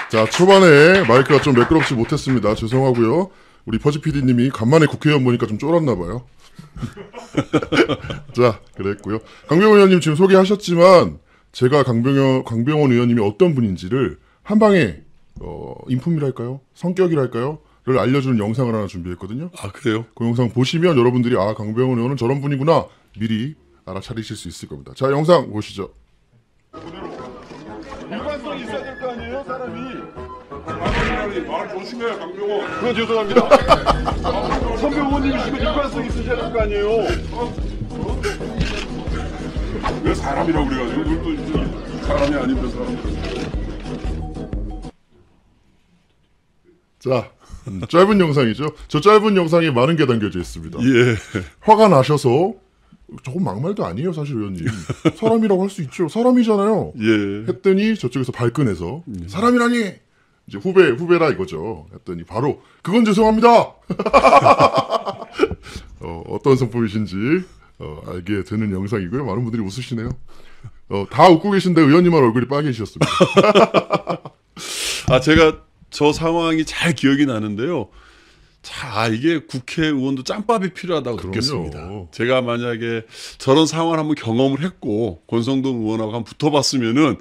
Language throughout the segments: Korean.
자, 초반에 마이크가 좀 매끄럽지 못했습니다. 죄송하고요. 우리 퍼지 PD님이 간만에 국회의원 보니까 좀 쫄았나봐요. 자, 그랬고요. 강병원 의원님 지금 소개하셨지만 제가 강병원 의원님이 어떤 분인지를 한 방에 인품이랄까요? 성격이랄까요? 를 알려주는 영상을 하나 준비했거든요. 아, 그래요? 그 영상 보시면 여러분들이 아, 강병원 의원은 저런 분이구나 미리 알아차리실 수 있을 겁니다. 자, 영상 보시죠. 일관성이 있어야 될 거 아니에요, 사람이. 말 조심해요, 강병원. 그거 죄송합니다. 선배의원님이시고 일관성 있으셔야 될 거 아니에요. 왜 사람이라고 그래가지고 그걸 또 이제 사람이 아닌데 사람. 자, 짧은 영상이죠. 저 짧은 영상에 많은 게 담겨져 있습니다. 예. 화가 나셔서 저건 막말도 아니에요, 사실 의원님. 사람이라고 할 수 있죠. 사람이잖아요. 예. 했더니 저쪽에서 발끈해서 사람이라니 이제 후배라 이거죠. 했더니 바로 그건 죄송합니다. 어떤 성품이신지 알게 되는 영상이고요. 많은 분들이 웃으시네요. 다 웃고 계신데 의원님만 얼굴이 빨개지셨습니다. 아, 제가 저 상황이 잘 기억이 나는데요. 자, 이게 국회의원도 짬밥이 필요하다고 느꼈습니다. 제가 만약에 저런 상황을 한번 경험을 했고 권성동 의원하고 한번 붙어봤으면은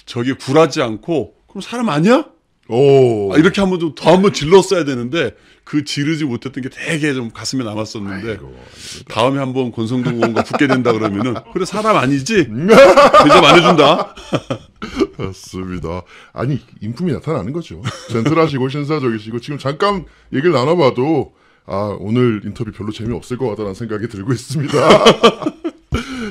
저게 굴하지 않고 그럼 사람 아니야? 오. 아, 이렇게 한번 좀 더 한번 질렀어야 되는데 그 지르지 못했던 게 되게 좀 가슴에 남았었는데 아이고, 다음에 한번 권성동 의원과 붙게 된다 그러면은 그래 사람 아니지? 대접 안 해준다. 맞습니다. 아니 인품이 나타나는 거죠. 젠틀하시고 신사적이시고 지금 잠깐 얘기를 나눠봐도 아 오늘 인터뷰 별로 재미없을 것 같다는 생각이 들고 있습니다.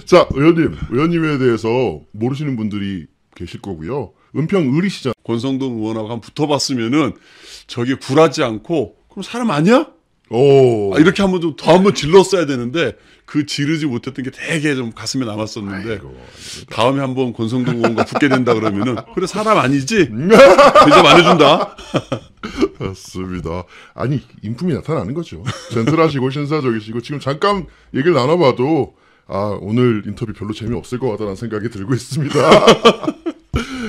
자 의원님에 대해서 모르시는 분들이 계실 거고요. 은평 을이시잖아요. 권성동 의원하고 한번 붙어봤으면은 저게 굴하지 않고 그럼 사람 아니야? 오. 아, 이렇게 한번 좀 더 한번 질렀어야 되는데 그 지르지 못했던 게 되게 좀 가슴에 남았었는데 아이고, 다음에 한번 권성동 의원과 붙게 된다 그러면은 그래 사람 아니지? 대접 안 해준다. 맞습니다. 아니 인품이 나타나는 거죠. 젠틀하시고 신사적이시고 지금 잠깐 얘기를 나눠봐도 아 오늘 인터뷰 별로 재미없을 것 같다는 생각이 들고 있습니다.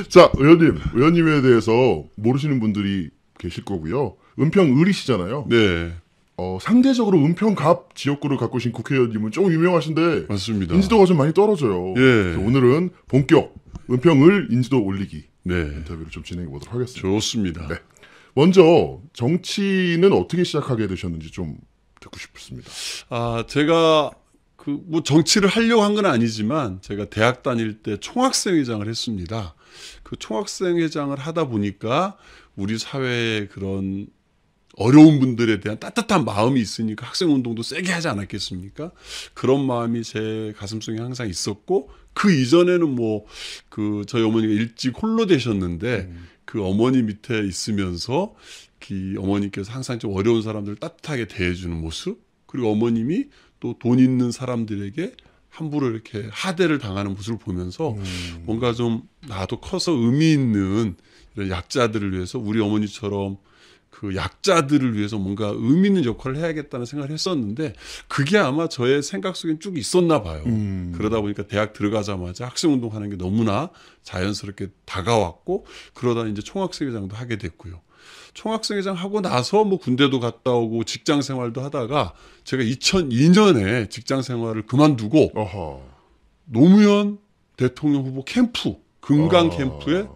자 의원님에 대해서 모르시는 분들이 계실 거고요. 은평 을이시잖아요. 네. 상대적으로 은평갑 지역구를 갖고 계신 국회의원님은 조금 유명하신데 맞습니다. 인지도가 좀 많이 떨어져요. 예. 오늘은 본격 은평 을 인지도 올리기 네. 인터뷰를 좀 진행해 보도록 하겠습니다. 좋습니다. 네. 먼저 정치는 어떻게 시작하게 되셨는지 좀 듣고 싶습니다. 아, 제가 뭐 정치를 하려고 한 건 아니지만 제가 대학 다닐 때 총학생회장을 했습니다. 그 총학생회장을 하다 보니까 우리 사회에 그런 어려운 분들에 대한 따뜻한 마음이 있으니까 학생운동도 세게 하지 않았겠습니까? 그런 마음이 제 가슴속에 항상 있었고 그 이전에는 뭐 저희 어머니가 일찍 홀로 되셨는데 그 어머니 밑에 있으면서 그 어머니께서 항상 좀 어려운 사람들을 따뜻하게 대해주는 모습 그리고 어머님이 또 돈 있는 사람들에게 함부로 이렇게 하대를 당하는 모습을 보면서 뭔가 좀 나도 커서 의미 있는 이런 약자들을 위해서 우리 어머니처럼 그 약자들을 위해서 뭔가 의미 있는 역할을 해야겠다는 생각을 했었는데 그게 아마 저의 생각 속엔 쭉 있었나 봐요. 그러다 보니까 대학 들어가자마자 학생운동하는 게 너무나 자연스럽게 다가왔고 그러다 이제 총학생회장도 하게 됐고요. 총학생회장 하고 나서 뭐 군대도 갔다 오고 직장 생활도 하다가 제가 2002년에 직장 생활을 그만두고 노무현 대통령 후보 캠프 금강 캠프에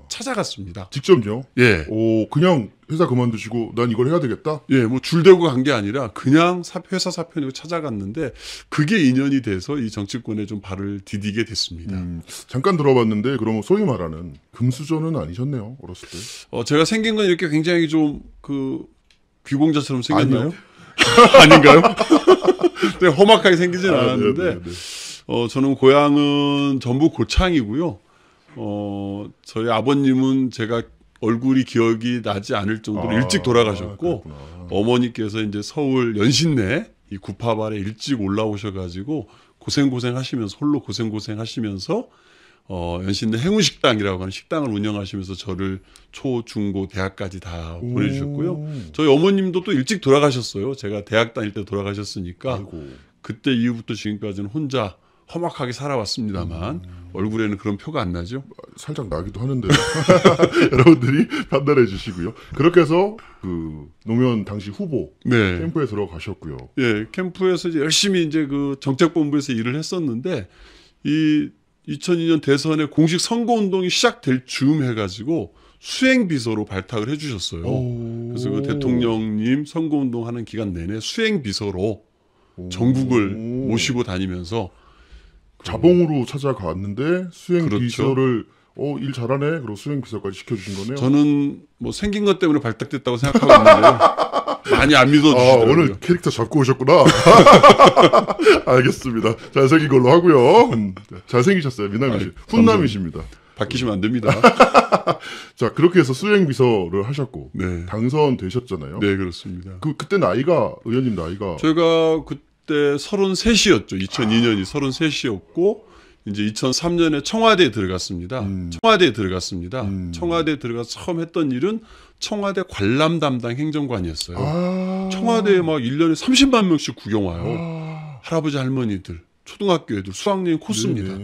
찾아갔습니다. 직접요? 예. 오, 그냥 회사 그만두시고 난 이걸 해야 되겠다? 예, 뭐 줄대고 간 게 아니라 그냥 회사 사표 내고 찾아갔는데 그게 인연이 돼서 이 정치권에 좀 발을 디디게 됐습니다. 잠깐 들어봤는데 그러면 소위 말하는 금수저는 아니셨네요, 어렸을 때. 제가 생긴 건 이렇게 굉장히 좀 귀공자처럼 생겼나요? 아닌가요? 되게 험악하게 생기진 않았는데 저는 고향은 전북 고창이고요. 저희 아버님은 제가 얼굴이 기억이 나지 않을 정도로 일찍 돌아가셨고 어머니께서 이제 서울 연신내 이 구파발에 일찍 올라오셔가지고 고생하시면서 홀로 고생하시면서 연신내 행운식당이라고 하는 식당을 운영하시면서 저를 초, 중, 고, 대학까지 다 보내주셨고요. 저희 어머님도 또 일찍 돌아가셨어요. 제가 대학 다닐 때 돌아가셨으니까 아이고. 그때 이후부터 지금까지는 혼자 험악하게 살아왔습니다만 얼굴에는 그런 표가 안 나죠. 살짝 나기도 하는데 여러분들이 판단해 주시고요. 그렇게 해서 그 노무현 당시 후보 네. 캠프에 들어가셨고요. 예, 캠프에서 이제 열심히 이제 그 정책본부에서 일을 했었는데 이 2002년 대선의 공식 선거운동이 시작될 즈음 해가지고 수행비서로 발탁을 해주셨어요. 그래서 그 대통령님 선거운동하는 기간 내내 수행비서로 전국을 모시고 다니면서 자봉으로 찾아갔는데 수행 그렇죠. 비서를 일 잘하네. 그리고 수행 비서까지 시켜주신 거네요. 저는 뭐 생긴 것 때문에 발탁됐다고 생각하고 있는데요. 많이 안 믿어주시더라고요. 오늘 캐릭터 잡고 오셨구나. 알겠습니다. 잘생긴 걸로 하고요. 잘생기셨어요. 미남이시. 훈남이십니다. 바뀌시면 안 됩니다. 자, 그렇게 해서 수행 비서를 하셨고 네. 당선되셨잖아요. 네, 그렇습니다. 그때 나이가 의원님 나이가 저희가 그때 33이었죠. 2002년이 33이었고 이제 2003년에 청와대에 들어갔습니다. 청와대에 들어가서 처음 했던 일은 청와대 관람 담당 행정관이었어요. 청와대에 막 1년에 30만 명씩 구경 와요. 할아버지 할머니들, 초등학교 애들, 수학여행 코스입니다.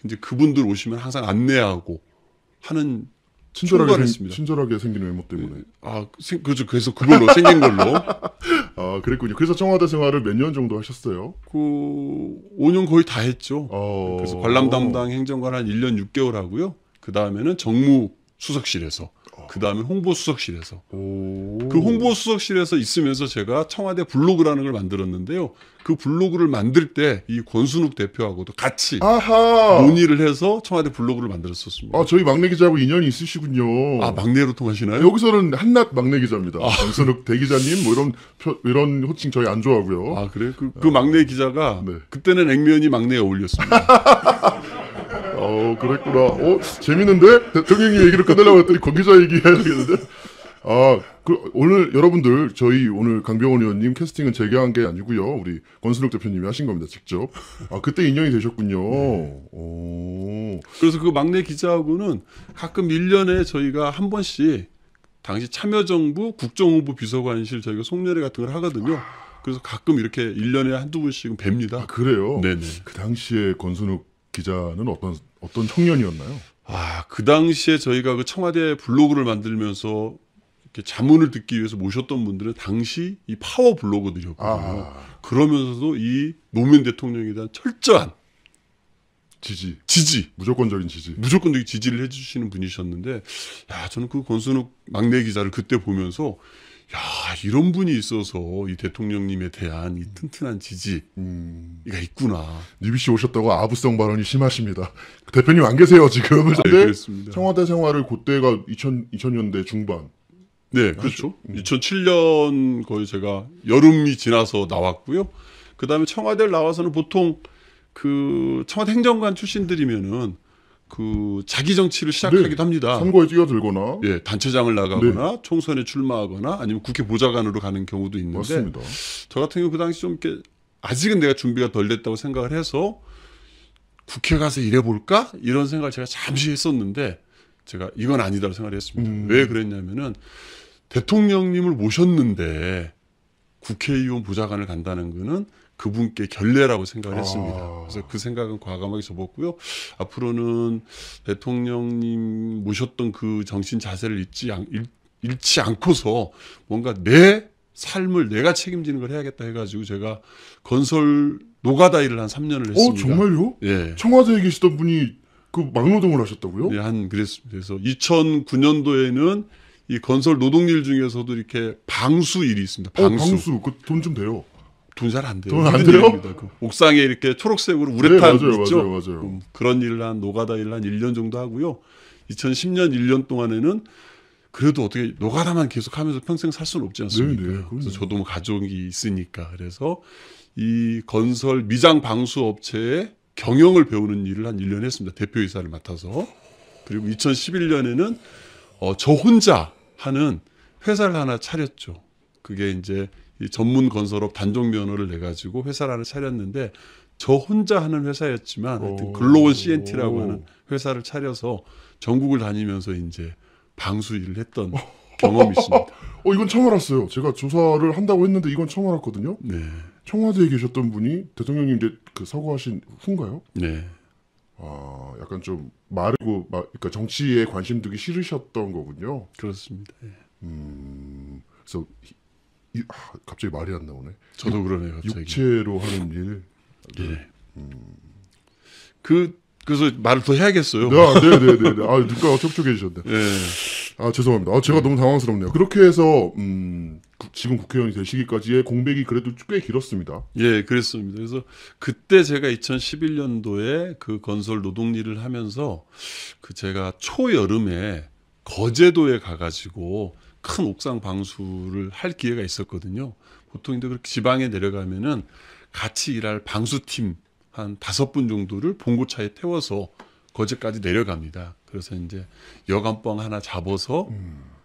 이제 그분들 오시면 항상 안내하고 하는 친절하게 생긴 외모 때문에. 그렇죠. 그래서 그걸로 생긴 걸로. 그랬군요. 그래서 청와대 생활을 몇 년 정도 하셨어요? 5년 거의 다 했죠. 그래서 관람 담당 행정관 한 1년 6개월 하고요. 그 다음에는 정무수석실에서, 그 다음에 홍보수석실에서. 그 홍보수석실에서 있으면서 제가 청와대 블로그라는 걸 만들었는데요. 그 블로그를 만들 때 이 권순욱 대표하고도 같이 논의를 해서 청와대 블로그를 만들었었습니다. 저희 막내 기자하고 인연이 있으시군요. 막내로 통하시나요? 여기서는 한낱 막내 기자입니다. 권순욱 대기자님 뭐 이런 호칭 저희 안 좋아하고요. 그래요? 그 막내 기자가 네. 그때는 액면이 막내에 어울렸습니다. 그랬구나. 재밌는데? 대통령님 얘기를 끝내려고 했더니 권 기자 얘기 해야 되겠는데? 오늘 여러분들 저희 오늘 강병원 의원님 캐스팅은 제가 한 게 아니고요. 우리 권순욱 대표님이 하신 겁니다. 직접. 그때 인연이 되셨군요. 네. 그래서 그 막내 기자하고는 가끔 1년에 저희가 한 번씩 당시 참여정부 국정홍보 비서관실 저희가 송년회 같은 걸 하거든요. 그래서 가끔 이렇게 1년에 한두 번씩은 뵙니다. 그래요? 네네. 그 당시에 권순욱 기자는 어떤 청년이었나요? 그 당시에 저희가 그 청와대 블로그를 만들면서 이렇게 자문을 듣기 위해서 모셨던 분들은 당시 이 파워 블로거들이었거든요. 그러면서도 이 노무현 대통령에 대한 철저한 지지, 무조건적인 지지, 무조건적인 지지를 해주시는 분이셨는데, 저는 그 권순욱 막내 기자를 그때 보면서, 이런 분이 있어서 이 대통령님에 대한 이 튼튼한 지지가 있구나. UBC 오셨다고 아부성 발언이 심하십니다. 대표님 안 계세요 지금. 네, 그렇습니다. 청와대 생활을 그때가 2000년대 중반. 네, 그렇죠. 2007년 거의 제가 여름이 지나서 나왔고요. 그 다음에 청와대를 나와서는 보통 그 청와대 행정관 출신들이면은 그 자기 정치를 시작하기도 합니다. 선거에 뛰어들거나, 단체장을 나가거나, 총선에 출마하거나, 아니면 국회 보좌관으로 가는 경우도 있는데, 맞습니다. 저 같은 경우 그 당시 좀 이렇게 아직은 내가 준비가 덜 됐다고 생각을 해서 국회 가서 일해볼까 이런 생각을 제가 잠시 했었는데, 제가 이건 아니다라고 생각을 했습니다. 왜 그랬냐면은 대통령님을 모셨는데 국회의원 보좌관을 간다는 거는 그분께 결례라고 생각을 했습니다. 그래서 그 생각은 과감하게 접었고요. 앞으로는 대통령님 모셨던 그 정신 자세를 잃지 않고서 뭔가 내 삶을 내가 책임지는 걸 해야겠다 해가지고 제가 건설 노가다 일을 한 3년을 했습니다. 정말요? 예. 청와대에 계시던 분이 그 막노동을 하셨다고요? 네, 그랬습니다. 그래서 2009년도에는 이 건설 노동일 중에서도 이렇게 방수 일이 있습니다. 방수. 그 돈 좀 돼요. 돈 잘 안 돼요. 돈 안 돼요? 그 옥상에 이렇게 초록색으로 우레탄 있죠. 맞아요. 그런 일을 노가다 일을 한 1년 정도 하고요. 2010년 1년 동안에는 그래도 어떻게 노가다만 계속하면서 평생 살 수는 없지 않습니까? 네네, 그래서 저도 뭐 가족이 있으니까 그래서 이 건설 미장 방수 업체에 경영을 배우는 일을 한 1년 했습니다. 대표이사를 맡아서. 그리고 2011년에는 저 혼자 하는 회사를 하나 차렸죠. 그게 이제 이 전문 건설업 단종 면허를 내가지고 회사를 하나 차렸는데 저 혼자 하는 회사였지만 하여튼 글로벌 CNT라고 하는 회사를 차려서 전국을 다니면서 이제 방수 일을 했던 경험이 있습니다. 이건 처음 알았어요. 제가 조사를 한다고 했는데 이건 처음 알았거든요. 네. 청와대에 계셨던 분이 대통령님 이제 그 서거하신 후인가요? 네. 아, 약간 좀 마르고 그러니까 정치에 관심 두기 싫으셨던 거군요. 그렇습니다. 예. 그래서 갑자기 말이 안 나오네. 저도 그러네요. 갑자기. 육체로 하는 일. 예. 그래서 말을 더 해야겠어요. 네네네. 아, 눈가가 촉촉해지셨네. 예. 아, 죄송합니다. 제가 너무 당황스럽네요. 그렇게 해서 지금 국회의원이 되시기까지의 공백이 그래도 꽤 길었습니다. 예, 그랬습니다. 그래서 그때 제가 2011년도에 그 건설 노동 일을 하면서 그 제가 초여름에 거제도에 가가지고 큰 옥상 방수를 할 기회가 있었거든요. 보통 이제 그렇게 지방에 내려가면은 같이 일할 방수팀 한 5분 정도를 봉고차에 태워서 거제까지 내려갑니다. 그래서 이제 여간방 하나 잡아서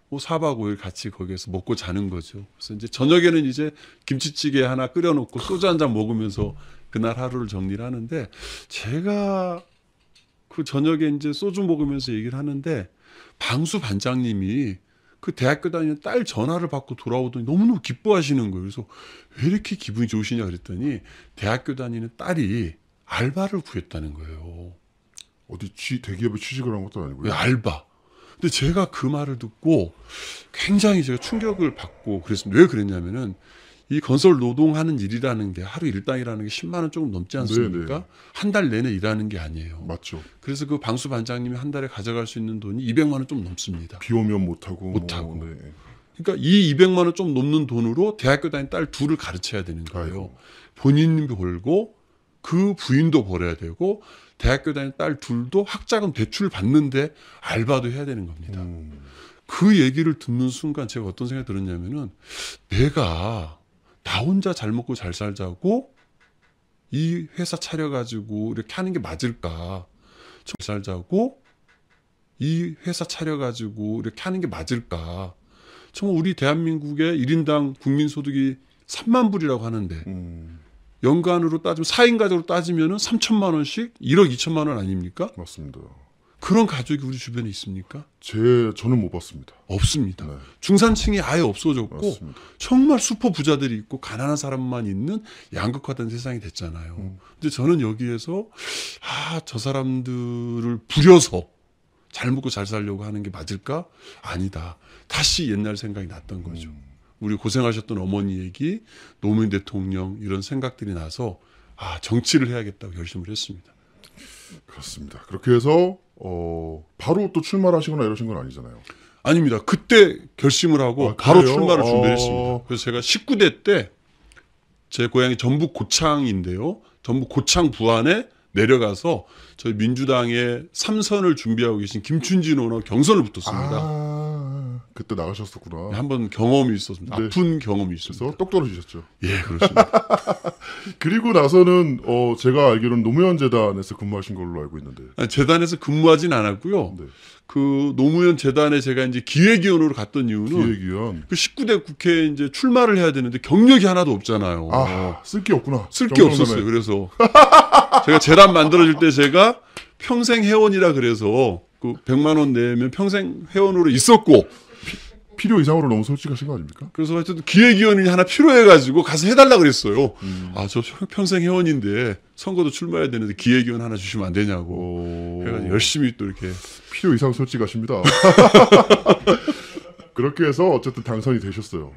뭐 4박 5일 같이 거기에서 먹고 자는 거죠. 그래서 이제 저녁에는 이제 김치찌개 하나 끓여놓고 소주 한 잔 먹으면서 그날 하루를 정리를 하는데 제가 그 저녁에 이제 소주 먹으면서 얘기를 하는데 방수 반장님이 그 대학교 다니는 딸 전화를 받고 돌아오더니 너무너무 기뻐하시는 거예요. 그래서 왜 이렇게 기분이 좋으시냐 그랬더니 대학교 다니는 딸이 알바를 구했다는 거예요. 어디 대기업에 취직을 한 것도 아니고요. 왜 알바? 근데 제가 그 말을 듣고 굉장히 제가 충격을 받고 그랬습니다. 왜 그랬냐면은 이 건설 노동하는 일이라는 게 하루 일당이라는 게 10만 원 조금 넘지 않습니까? 네네. 한 달 내내 일하는 게 아니에요. 맞죠. 그래서 그 방수 반장님이 한 달에 가져갈 수 있는 돈이 200만 원 좀 넘습니다. 비 오면 못하고. 못하고. 네. 그러니까 이 200만 원 좀 넘는 돈으로 대학교 다니는 딸 둘을 가르쳐야 되는 거예요. 아이고. 본인이 벌고 그 부인도 벌어야 되고 대학교 다니는 딸 둘도 학자금 대출 받는데 알바도 해야 되는 겁니다. 그 얘기를 듣는 순간 제가 어떤 생각이 들었냐면은 내가 나 혼자 잘 먹고 잘 살자고 이 회사 차려가지고 이렇게 하는 게 맞을까? 잘 살자고 이 회사 차려가지고 이렇게 하는 게 맞을까? 정말 우리 대한민국의 1인당 국민소득이 3만 불이라고 하는데 연간으로 따지면 4인 가족으로 따지면은 3천만 원씩 1억 2천만 원 아닙니까? 맞습니다. 그런 가족이 우리 주변에 있습니까? 저는 못 봤습니다. 없습니다. 네. 중산층이 아예 없어졌고 맞습니다. 정말 슈퍼 부자들이 있고 가난한 사람만 있는 양극화된 세상이 됐잖아요. 근데 저는 여기에서 저 사람들을 부려서 잘 먹고 잘 살려고 하는 게 맞을까? 아니다. 다시 옛날 생각이 났던 거죠. 우리 고생하셨던 어머니 얘기, 노무현 대통령 이런 생각들이 나서 정치를 해야겠다고 결심을 했습니다. 그렇습니다. 그렇게 해서 바로 또 출마를 하시거나 이러신 건 아니잖아요. 아닙니다. 그때 결심을 하고 바로 출마를 준비했습니다. 그래서 제가 19대 때 제 고향이 전북 고창인데요. 전북 고창 부안에 내려가서 저희 민주당의 3선을 준비하고 계신 김춘진 의원하고 경선을 붙었습니다. 그때 나가셨었구나. 한번 경험이 있었습니다. 네. 아픈 경험이 있었어요. 그래서 똑 떨어지셨죠. 예, 그렇습니다. 그리고 나서는 제가 알기로는 노무현 재단에서 근무하신 걸로 알고 있는데. 재단에서 근무하진 않았고요. 네. 그 노무현 재단에 제가 이제 기획위원으로 갔던 이유는 기획위원. 그 19대 국회에 이제 출마를 해야 되는데 경력이 하나도 없잖아요. 쓸 게 없구나. 쓸 게 없었어요. 그래서 제가 재단 만들어질 때 제가 평생 회원이라 그래서 그 100만 원 내면 평생 회원으로 있었고 필요 이상으로 너무 솔직하신 거 아닙니까? 그래서 하여튼 기획위원이 하나 필요해가지고 가서 해달라 그랬어요. 저 평생 회원인데 선거도 출마해야 되는데 기획위원 하나 주시면 안 되냐고. 해가지고 열심히 또 이렇게. 필요 이상 솔직하십니다. 그렇게 해서 어쨌든 당선이 되셨어요.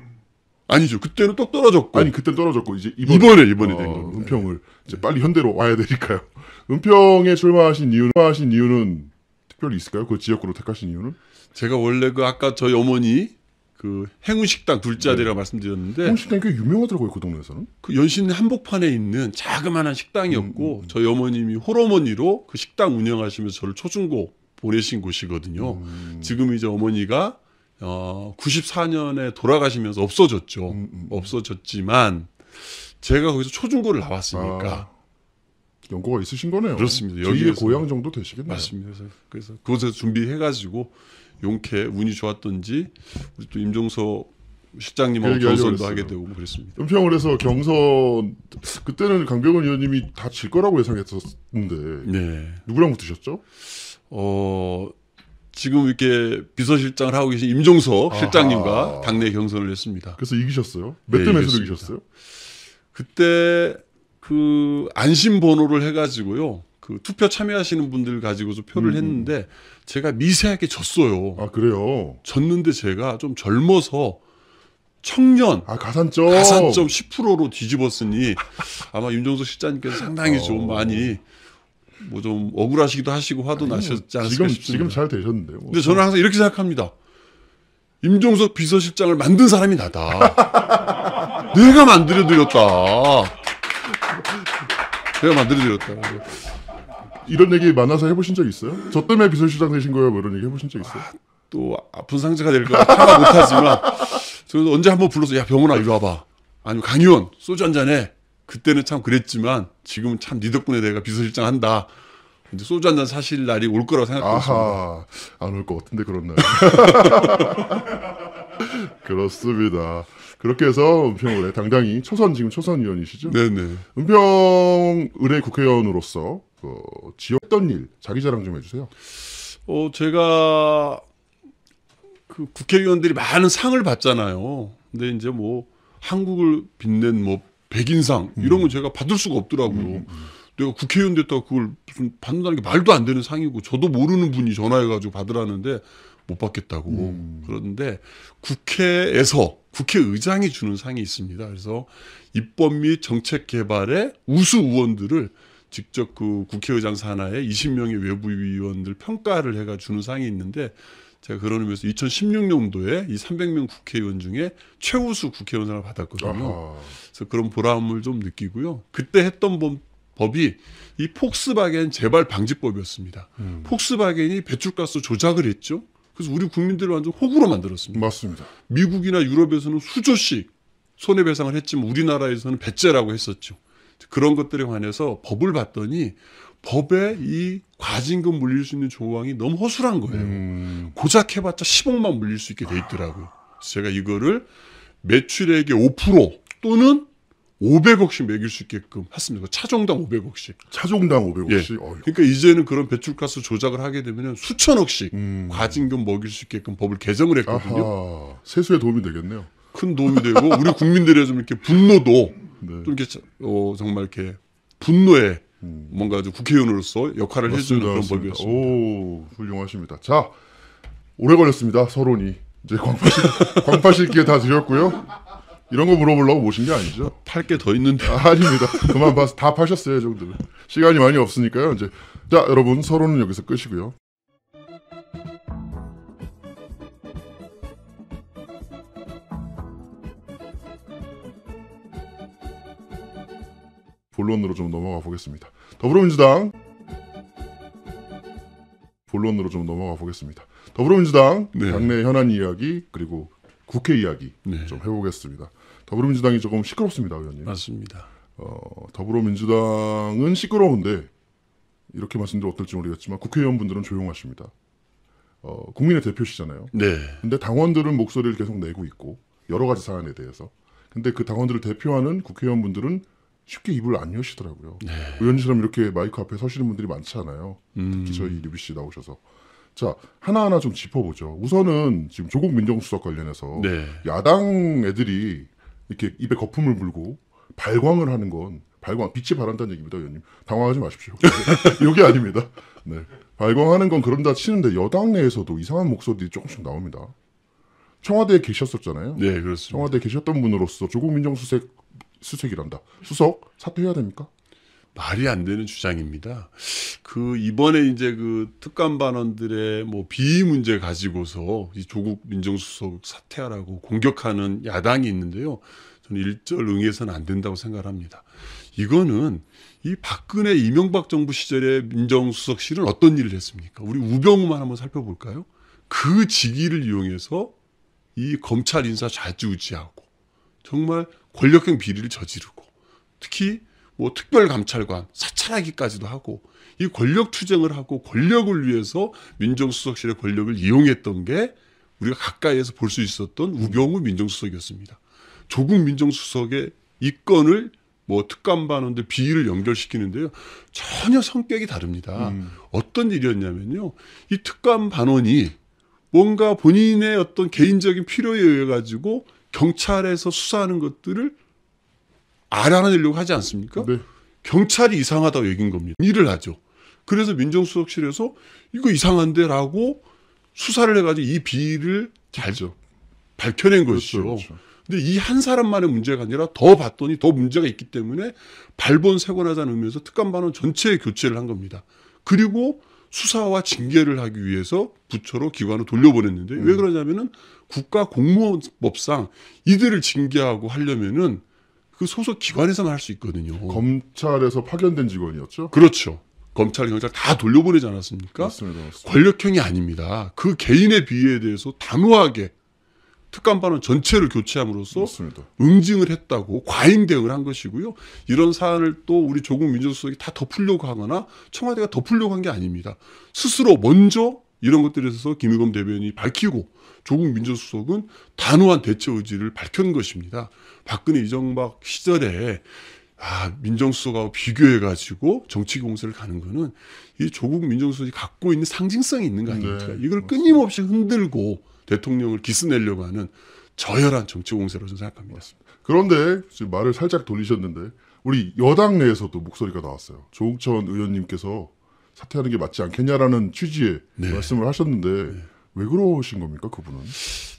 아니죠. 그때는 똑 떨어졌고. 아니 그때 떨어졌고 이제 이번에 된 겁니다. 은평을 이제 빨리 현대로 와야 되니까요. 은평에 출마하신 이유는 특별히 있을까요? 그 지역구로 택하신 이유는? 제가 원래 아까 저희 어머니 그 행운식당 둘째 아들이라고 말씀드렸는데 행운식당이 꽤 유명하더라고요 그 동네에서는. 그 연신 한복판에 있는 자그마한 식당이었고 저희 어머님이 홀어머니로 그 식당 운영하시면서 저를 초중고 보내신 곳이거든요. 지금 이제 어머니가 94년에 돌아가시면서 없어졌죠. 없어졌지만 제가 거기서 초중고를 나왔으니까 연고가 있으신 거네요. 그렇습니다. 제2의 고향 정도 되시겠네요. 맞습니다. 그래서 그곳에서 준비해가지고 용케 운이 좋았던지 우리 또 임종서 실장님하고 경선도 하게 되고 그랬습니다. 은평을 해서 경선 그때는 강병원 의원님이 다 질 거라고 예상했었는데 네. 누구랑 붙으셨죠? 지금 이렇게 비서실장을 하고 계신 임종석 실장님과 당내 경선을 했습니다. 그래서 이기셨어요? 몇 대 몇으로 이기셨어요? 그때 그 안심번호를 해가지고요. 그 투표 참여하시는 분들 가지고서 표를 했는데 제가 미세하게 졌어요. 아, 그래요? 졌는데 제가 좀 젊어서 청년 아, 가산점 10%로 뒤집었으니 아마 윤정수 실장님께서 상당히 좀 많이 뭐 좀 억울하시기도 하시고 화도 나셨지 않을까 싶습니다. 지금 잘 되셨는데요. 뭐. 근데 저는 항상 이렇게 생각합니다. 임종석 비서실장을 만든 사람이 나다. 내가 만들어드렸다. 내가 만들어드렸다. 이런 얘기 만나서 해보신 적 있어요? 저 때문에 비서실장 되신 거예요? 뭐 이런 얘기 해보신 적 있어요? 또 아픈 상처가 될까 참아 못하지만 저도 언제 한번 불러서 야 병훈아 이리 와봐. 아니면 강의원 소주 한잔해. 그때는 참 그랬지만 지금은 참 네 덕분에 내가 비서실장 한다. 이제 소주 한잔 사실 날이 올 거라고 생각하고 있습니다. 아하, 안 올 것 같은데 그런 날. 그렇습니다. 그렇게 해서 은평을의 당당히 지금 초선 의원이시죠? 네네. 은평을의 국회의원으로서 지었던 일 자기 자랑 좀 해주세요. 제가 그 국회의원들이 많은 상을 받잖아요. 근데 이제 뭐 한국을 빛낸 뭐 백인상 이런 건 제가 받을 수가 없더라고요. 내가 국회의원 됐다고 그걸 무슨 받는다는 게 말도 안 되는 상이고 저도 모르는 분이 전화해가지고 받으라는데 못 받겠다고. 그런데 국회에서 국회의장이 주는 상이 있습니다. 그래서 입법 및 정책 개발의 우수 의원들을 직접 그 국회의장 산하에 20명의 외부위원들 평가를 해가 주는 상이 있는데 제가 그런 의미에서 2016년도에 이 300명 국회의원 중에 최우수 국회의원상을 받았거든요. 아하. 그래서 그런 보람을 좀 느끼고요. 그때 했던 법이 이 폭스바겐 재발 방지법이었습니다. 폭스바겐이 배출가스 조작을 했죠. 그래서 우리 국민들을 완전 호구로 만들었습니다. 맞습니다. 미국이나 유럽에서는 수조씩 손해배상을 했지만 우리나라에서는 배째라고 했었죠. 그런 것들에 관해서 법을 봤더니 법에 이 과징금 물릴 수 있는 조항이 너무 허술한 거예요. 고작 해봤자 10억만 물릴 수 있게 돼 있더라고요. 그래서 제가 이거를 매출액의 5% 또는 500억씩 매길 수 있게끔 했습니다. 차종당 500억씩. 차종당 500억씩? 예. 그러니까 이제는 그런 배출가스 조작을 하게 되면 수천억씩 과징금 먹일 수 있게끔 법을 개정을 했거든요. 아하. 세수에 도움이 되겠네요. 큰 도움이 되고 우리 국민들의 좀 이렇게 분노도 네. 좀 이렇게 정말 이렇게 분노에 뭔가 좀 국회의원으로서 역할을 해주는 그런 맞습니다. 법이었습니다. 오, 훌륭하십니다. 자, 오래 걸렸습니다. 서론이. 이제 광파 실기에 다 드렸고요. 이런 거 물어보려고 모신 게 아니죠. 팔 게 더 있는데. 아닙니다. 그만 봐서 다 파셨어요, 정도는. 시간이 많이 없으니까요. 이제 자, 여러분 서론은 여기서 끝이고요. 본론으로 좀 넘어가 보겠습니다. 더불어민주당 네. 당내 현안 이야기 그리고 국회 이야기 네. 좀 해보겠습니다. 더불어민주당이 조금 시끄럽습니다, 의원님. 맞습니다. 더불어민주당은 시끄러운데 이렇게 말씀드리면 어떨지 모르겠지만 국회의원분들은 조용하십니다. 국민의 대표시잖아요. 네. 근데 당원들은 목소리를 계속 내고 있고 여러 가지 사안에 대해서. 근데 그 당원들을 대표하는 국회의원분들은 쉽게 입을 안 여시더라고요. 네. 의원님처럼 이렇게 마이크 앞에 서시는 분들이 많지 않아요. 특히 저희 UBC 나오셔서. 자, 하나하나 좀 짚어보죠. 우선은 지금 조국 민정수석 관련해서 네. 야당 애들이 이렇게 입에 거품을 물고 발광을 하는 건 빛이 바란다는 얘기입니다, 의원님. 당황하지 마십시오. 이게 아닙니다. 네. 발광하는 건 그런다 치는데 여당 내에서도 이상한 목소리들이 조금씩 나옵니다. 청와대에 계셨었잖아요. 네, 그렇습니다. 청와대에 계셨던 분으로서 조국 민정수석이란다. 수석 사퇴해야 됩니까? 말이 안 되는 주장입니다. 이번에 이제 특감 반원들의 비위 문제 가지고서 이 조국 민정수석 사퇴하라고 공격하는 야당이 있는데요. 저는 일절 응해서는 안 된다고 생각합니다. 이거는 이 박근혜 이명박 정부 시절에 민정수석실은 어떤 일을 했습니까? 우리 우병우만 한번 살펴볼까요? 그 직위를 이용해서 이 검찰 인사 좌지우지하고 정말 권력형 비리를 저지르고 특히 특별감찰관 사찰하기까지도 하고 이 권력 투쟁을 하고 권력을 위해서 민정수석실의 권력을 이용했던 게 우리가 가까이에서 볼 수 있었던 우병우 민정수석이었습니다. 조국 민정수석의 이 건을 특감반원들 비위를 연결시키는데요. 전혀 성격이 다릅니다. 어떤 일이었냐면요. 이 특감반원이 뭔가 본인의 어떤 개인적인 필요에 의해 가지고 경찰에서 수사하는 것들을 알아내려고 하지 않습니까? 네. 경찰이 이상하다고 얘기한 겁니다. 일을 하죠. 그래서 민정수석실에서 이거 이상한데라고 수사를 해가지고 이 비리를 잘 밝혀낸 것이죠. 그렇죠. 근데 이 한 사람만의 문제가 아니라 더 봤더니 더 문제가 있기 때문에 발본색원하자는 의미에서 특감반원 전체에 교체를 한 겁니다. 그리고 수사와 징계를 하기 위해서 부처로 기관으로 돌려보냈는데 왜 그러냐면은 국가공무원법상 이들을 징계하고 하려면은 그 소속 기관에서만 할 수 있거든요. 검찰에서 파견된 직원이었죠? 그렇죠. 검찰, 경찰 다 돌려보내지 않았습니까? 맞습니다. 권력형이 아닙니다. 그 개인의 비위에 대해서 단호하게 특감반원 전체를 교체함으로써 맞습니다. 응징을 했다고 과잉 대응을 한 것이고요. 이런 사안을 또 우리 조국 민정수석이 다 덮으려고 하거나 청와대가 덮으려고 한 게 아닙니다. 스스로 먼저 이런 것들에 대해서 김의겸 대변인이 밝히고 조국 민정수석은 단호한 대처 의지를 밝힌 것입니다. 박근혜 이명박 시절에 민정수석하고 비교해가지고 정치 공세를 가는 거는 이 조국 민정수석이 갖고 있는 상징성이 있는 거 아닙니까? 네, 이걸 맞습니다. 끊임없이 흔들고 대통령을 기스내려고 하는 저열한 정치 공세라고 저는 생각합니다. 그런데 지금 말을 살짝 돌리셨는데 우리 여당 내에서도 목소리가 나왔어요. 조국천 의원님께서 사퇴하는 게 맞지 않겠냐라는 취지의 네. 말씀을 하셨는데 왜 그러신 겁니까, 그분은?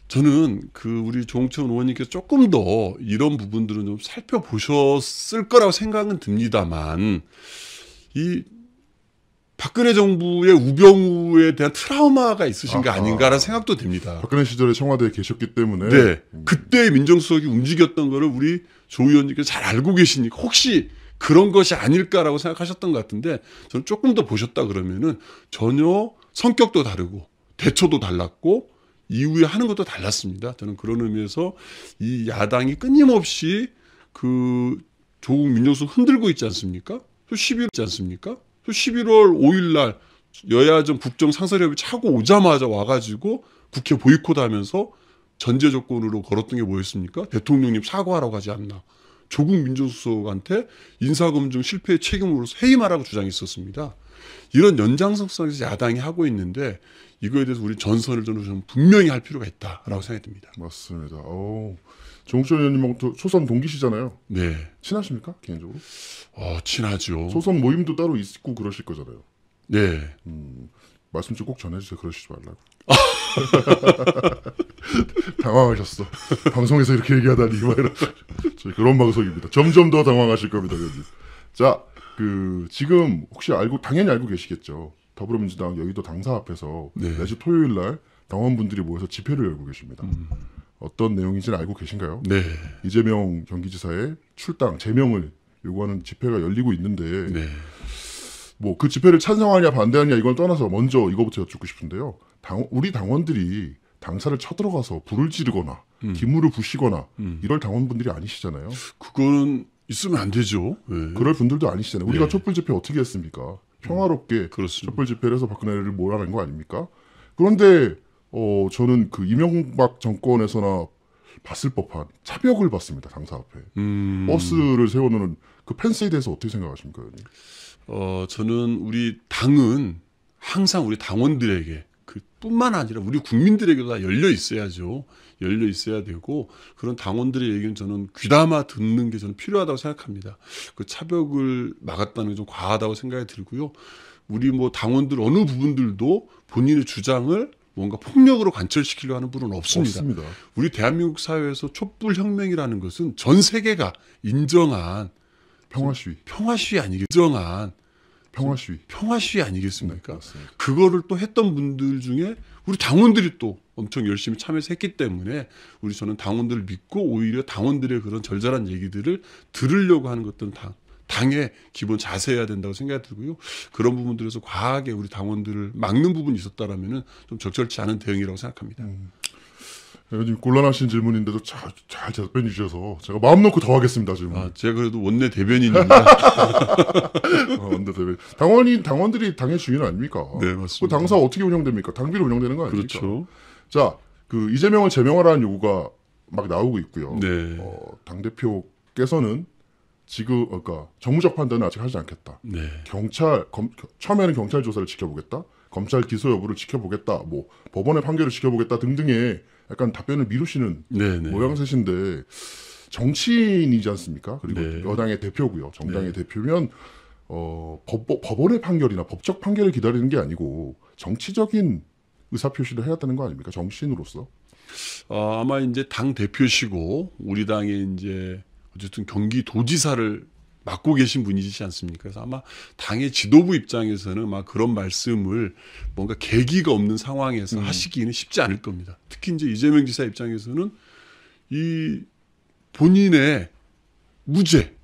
저는 우리 조홍천 의원님께서 조금 더 이런 부분들은 좀 살펴보셨을 거라고 생각은 듭니다만 이 박근혜 정부의 우병우에 대한 트라우마가 있으신 게 아닌가라는 생각도 듭니다. 박근혜 시절에 청와대에 계셨기 때문에 네. 그때 민정수석이 움직였던 거를 우리 조 의원님께서 잘 알고 계시니까 혹시 그런 것이 아닐까라고 생각하셨던 것 같은데 저는 조금 더 보셨다 그러면은 전혀 성격도 다르고 대처도 달랐고 이후에 하는 것도 달랐습니다. 저는 그런 의미에서 이 야당이 끊임없이 조국 민정수석 흔들고 있지 않습니까? 11월 있지 않습니까? 11월 5일 날 여야정 국정상설협의 차고 오자마자 와가지고 국회 보이콧하면서 전제 조건으로 걸었던 게 뭐였습니까? 대통령님 사과하라고 하지 않나. 조국 민정수석한테 인사검증 실패의 책임으로서 해임하라고 주장했었습니다. 이런 연장선상에서 야당이 하고 있는데 이거에 대해서 우리 전선을 좀 분명히 할 필요가 있다라고 생각이 듭니다. 맞습니다. 정욱천 의원님하고 초선 동기시잖아요. 네. 친하십니까, 개인적으로? 친하죠. 초선 모임도 따로 있고 그러실 거잖아요. 네. 말씀 좀 꼭 전해주세요. 그러시지 말라고. 당황하셨어. 방송에서 이렇게 얘기하다니. 저희 그런 방송입니다. 점점 더 당황하실 겁니다, 의원님. 자, 지금 혹시 당연히 알고 계시겠죠. 더불어민주당 여의도 당사 앞에서 네. 매주 토요일 날 당원분들이 모여서 집회를 열고 계십니다. 어떤 내용인지는 알고 계신가요? 네. 이재명 경기지사의 출당, 제명을 요구하는 집회가 열리고 있는데 네. 뭐 그 집회를 찬성하냐 반대하냐 이걸 떠나서 먼저 이거부터 여쭙고 싶은데요. 우리 당원들이 당사를 쳐들어가서 불을 지르거나 기물을 부시거나 이럴 당원분들이 아니시잖아요. 그거는 있으면 안 되죠. 네. 그럴 분들도 아니시잖아요. 우리가 네. 촛불 집회 어떻게 했습니까? 평화롭게 그렇습니다. 촛불 집회를 해서 박근혜를 몰아낸 거 아닙니까? 그런데 저는 이명박 정권에서나 봤을 법한 차벽을 봤습니다. 당사 앞에. 버스를 세워놓는 그 펜스에 대해서 어떻게 생각하십니까, 의원님? 저는 우리 당은 항상 우리 당원들에게 뿐만 아니라 우리 국민들에게도 다 열려 있어야죠. 열려 있어야 되고 그런 당원들의 얘기는 저는 귀담아 듣는 게 저는 필요하다고 생각합니다. 그 차벽을 막았다는 게 좀 과하다고 생각이 들고요. 우리 당원들 어느 부분들도 본인의 주장을 뭔가 폭력으로 관철시키려 하는 분은 없습니다. 우리 대한민국 사회에서 촛불 혁명이라는 것은 전 세계가 인정한 평화시위 아니겠습니까? 평화시위 아니겠습니까? 네, 그거를 또 했던 분들 중에 우리 당원들이 또 엄청 열심히 참여해서 했기 때문에 저는 당원들을 믿고 오히려 당원들의 그런 절절한 얘기들을 들으려고 하는 것들은 당의 기본 자세여야 된다고 생각이 들고요. 그런 부분들에서 과하게 우리 당원들을 막는 부분이 있었다라면은 좀 적절치 않은 대응이라고 생각합니다. 지금 곤란하신 질문인데도 잘 답변해 주셔서 제가 마음 놓고 더 하겠습니다. 지금. 제가 그래도 원내 대변인입니다. 원내 대변인. 당원들이 당의 주인 아닙니까? 네, 맞습니다. 그 당사 어떻게 운영됩니까? 당비로 운영되는 거 아닙니까? 그렇죠. 자, 이재명을 제명하라는 요구가 막 나오고 있고요. 네. 당 대표께서는 지금 정무적 판단은 아직 하지 않겠다. 네. 처음에는 경찰 조사를 지켜보겠다. 검찰 기소 여부를 지켜보겠다. 법원의 판결을 지켜보겠다 등등의 약간 답변을 미루시는 네네. 모양새신데 정치인이지 않습니까? 그리고 네. 여당의 대표고요. 정당의 네. 대표면 법원의 판결이나 법적 판결을 기다리는 게 아니고 정치적인 의사표시를 해야 되는 거 아닙니까? 정치인으로서. 아마 이제 당 대표시고 우리 당의 이제 어쨌든 경기도지사를 맡고 계신 분이지 않습니까? 그래서 아마 당의 지도부 입장에서는 막 그런 말씀을 뭔가 계기가 없는 상황에서 하시기는 쉽지 않을 겁니다. 특히 이제 이재명 지사 입장에서는 이 본인의 무죄,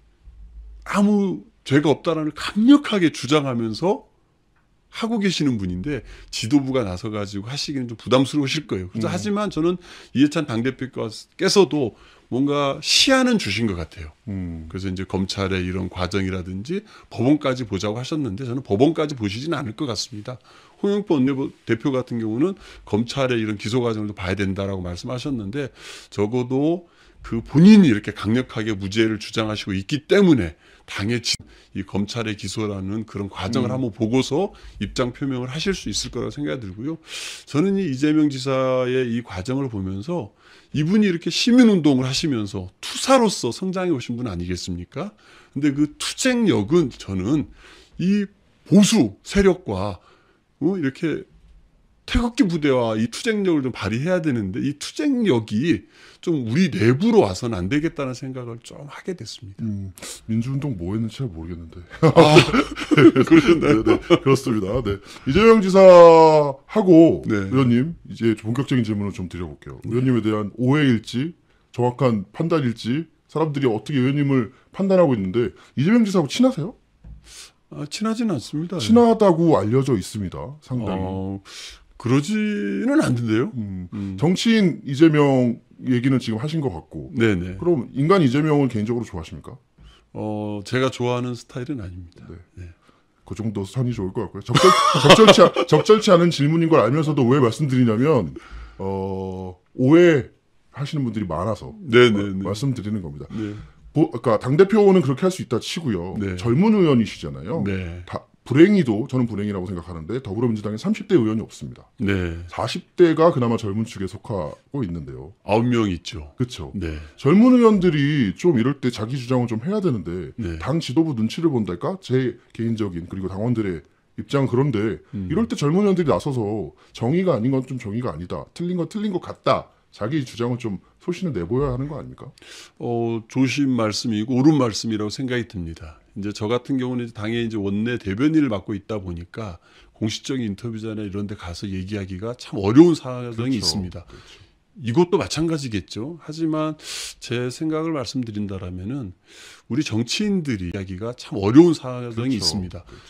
아무 죄가 없다라는 걸 강력하게 주장하면서 하고 계시는 분인데 지도부가 나서가지고 하시기는 좀 부담스러우실 거예요. 그래서 하지만 저는 이해찬 당대표께서도 뭔가 시야는 주신 것 같아요. 그래서 이제 검찰의 이런 과정이라든지 법원까지 보자고 하셨는데 저는 법원까지 보시지는 않을 것 같습니다. 홍영표 원내대표 같은 경우는 검찰의 이런 기소 과정도 봐야 된다라고 말씀하셨는데 적어도 그 본인이 이렇게 강력하게 무죄를 주장하시고 있기 때문에 당의 이 검찰의 기소라는 그런 과정을 한번 보고서 입장 표명을 하실 수 있을 거라고 생각이 들고요. 저는 이 이재명 지사의 이 과정을 보면서 이분이 이렇게 시민운동을 하시면서 투사로서 성장해 오신 분 아니겠습니까? 근데 그 투쟁력은 저는 이 보수 세력과 이렇게 태극기 부대와 이 투쟁력을 좀 발휘해야 되는데 이 투쟁력이 좀 우리 내부로 와서는 안 되겠다는 생각을 좀 하게 됐습니다. 민주운동 뭐 했는지 잘 모르겠는데. 그러셨나요? 네, 그렇습니다. 네. 이재명 지사하고 네. 의원님 이제 본격적인 질문을 좀 드려볼게요. 의원님에 대한 오해일지 정확한 판단일지 사람들이 어떻게 의원님을 판단하고 있는데 이재명 지사하고 친하세요? 친하지는 않습니다. 친하다고 알려져 있습니다. 상당히. 그러지는 않는데요. 정치인 이재명 얘기는 지금 하신 것 같고. 네네. 그럼 인간 이재명을 개인적으로 좋아하십니까? 제가 좋아하는 스타일은 아니다. 네. 그 정도 선이 좋을 것 같고요. 적절치 않은 질문인 걸 알면서도 왜 말씀드리냐면 오해하시는 분들이 많아서 네네네. 말씀드리는 겁니다. 네. 그러니까 당대표는 그렇게 할 수 있다 치고요. 네. 젊은 의원이시잖아요. 네. 불행히도 저는 불행이라고 생각하는데 더불어민주당에 30대 의원이 없습니다. 네. 40대가 그나마 젊은 축에 속하고 있는데요. 9명 있죠. 그렇죠. 네. 젊은 의원들이 좀 이럴 때 자기 주장을 좀 해야 되는데 네. 당 지도부 눈치를 본달까? 제 개인적인 그리고 당원들의 입장은 그런데 이럴 때 젊은 의원들이 나서서 정의가 아닌 건 좀 정의가 아니다. 틀린 건 틀린 것 같다. 자기 주장을 좀 소신을 내보여야 하는 거 아닙니까? 조심 말씀이고 옳은 말씀이라고 생각이 듭니다. 이제 저 같은 경우는 당의 이제 원내 대변인을 맡고 있다 보니까 공식적인 인터뷰잖아요. 이런 데 가서 얘기하기가 참 어려운 사정이 그렇죠. 있습니다. 그렇죠. 이것도 마찬가지겠죠. 하지만 제 생각을 말씀드린다라면은 우리 정치인들이 이야기가 참 어려운 사정이 그렇죠. 있습니다. 그렇죠.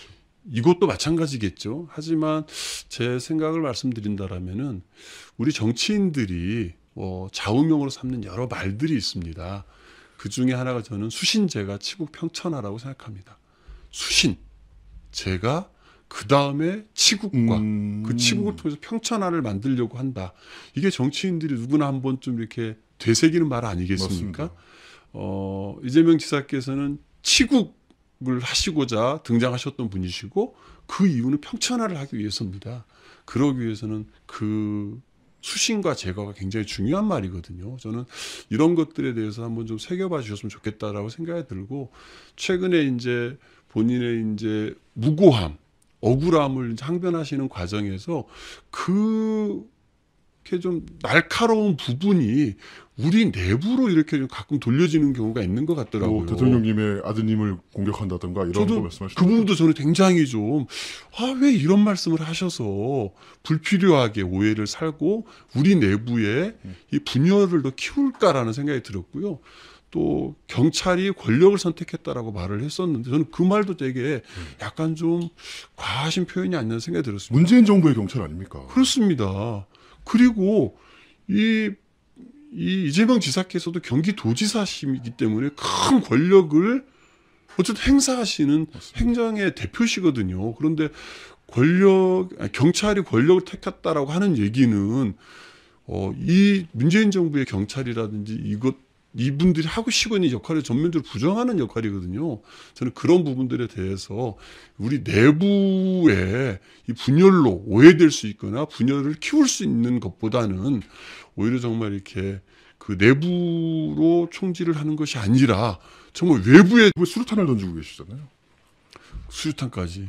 이것도 마찬가지겠죠. 하지만 제 생각을 말씀드린다라면은 우리 정치인들이 좌우명으로 삼는 여러 말들이 있습니다. 그 중에 하나가 저는 수신제가 치국 평천하라고 생각합니다. 수신, 제가 그 다음에 치국과 그 치국을 통해서 평천하를 만들려고 한다. 이게 정치인들이 누구나 한 번쯤 이렇게 되새기는 말 아니겠습니까? 이재명 지사께서는 치국을 하시고자 등장하셨던 분이시고 그 이유는 평천하를 하기 위해서입니다. 그러기 위해서는 그 수신과 제거가 굉장히 중요한 말이거든요. 저는 이런 것들에 대해서 한번 좀 새겨봐 주셨으면 좋겠다라고 생각이 들고 최근에 이제 본인의 이제 무고함, 억울함을 항변하시는 과정에서 그렇게 좀 날카로운 부분이 우리 내부로 이렇게 좀 가끔 돌려지는 경우가 있는 것 같더라고요. 대통령님의 아드님을 공격한다든가 이런 거 말씀하시는 그 부분도 저는 굉장히 좀 왜 이런 말씀을 하셔서 불필요하게 오해를 살고 우리 내부에 이 분열을 더 키울까라는 생각이 들었고요. 또 경찰이 권력을 선택했다라고 말을 했었는데 저는 그 말도 되게 약간 좀 과하신 표현이 아니냐는 생각이 들었습니다. 문재인 정부의 경찰 아닙니까? 그렇습니다. 그리고 이 이재명 지사께서도 경기도지사시기 때문에 큰 권력을 어쨌든 행사하시는 행정의 대표시거든요. 그런데 경찰이 권력을 택했다라고 하는 얘기는 이 문재인 정부의 경찰이라든지 이분들이 하고 싶어 있는 역할을 전면적으로 부정하는 역할이거든요. 저는 그런 부분들에 대해서 우리 내부에 이 분열로 오해될 수 있거나 분열을 키울 수 있는 것보다는 오히려 정말 이렇게 그 내부로 총질을 하는 것이 아니라 정말 외부에 왜 수류탄을 던지고 계시잖아요. 수류탄까지.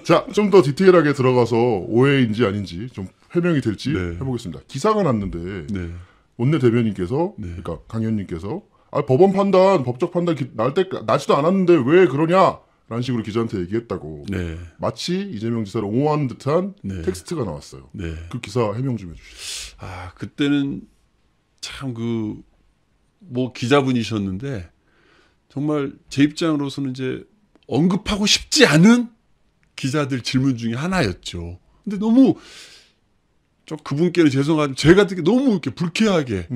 자, 좀 더 디테일하게 들어가서 오해인지 아닌지 좀 해명이 될지 네. 해보겠습니다. 기사가 났는데 네. 원내 대변인께서 네. 그러니까 강 의원님께서 법원 판단, 법적 판단 나지도 않았는데 왜 그러냐? 라는 식으로 기자한테 얘기했다고. 네. 마치 이재명 지사를 옹호하는 듯한 네. 텍스트가 나왔어요. 네. 그 기사 해명 좀 해주시죠. 아, 그때는 참 뭐 기자분이셨는데 정말 제 입장으로서는 이제 언급하고 싶지 않은 기자들 질문 중에 하나였죠. 근데 너무 좀 그분께는 죄송하지만 제가 듣기 너무 이렇게 불쾌하게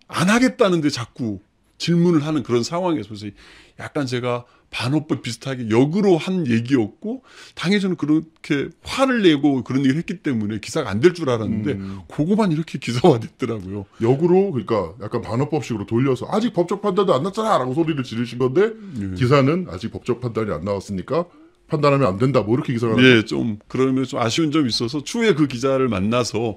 안 하겠다는데 자꾸 질문을 하는 그런 상황에서 약간 제가 반어법 비슷하게 역으로 한 얘기였고 당연히 저는 그렇게 화를 내고 그런 얘기를 했기 때문에 기사가 안 될 줄 알았는데 그거만 이렇게 기사화됐더라고요. 역으로 그러니까 약간 반어법식으로 돌려서 아직 법적 판단도 안 났잖아 라고 소리를 지르신 건데 기사는 아직 법적 판단이 안 나왔으니까 판단하면 안 된다 뭐 이렇게 기사가 예, 좀 그러면 좀 아쉬운 점이 있어서 추후에 그 기자를 만나서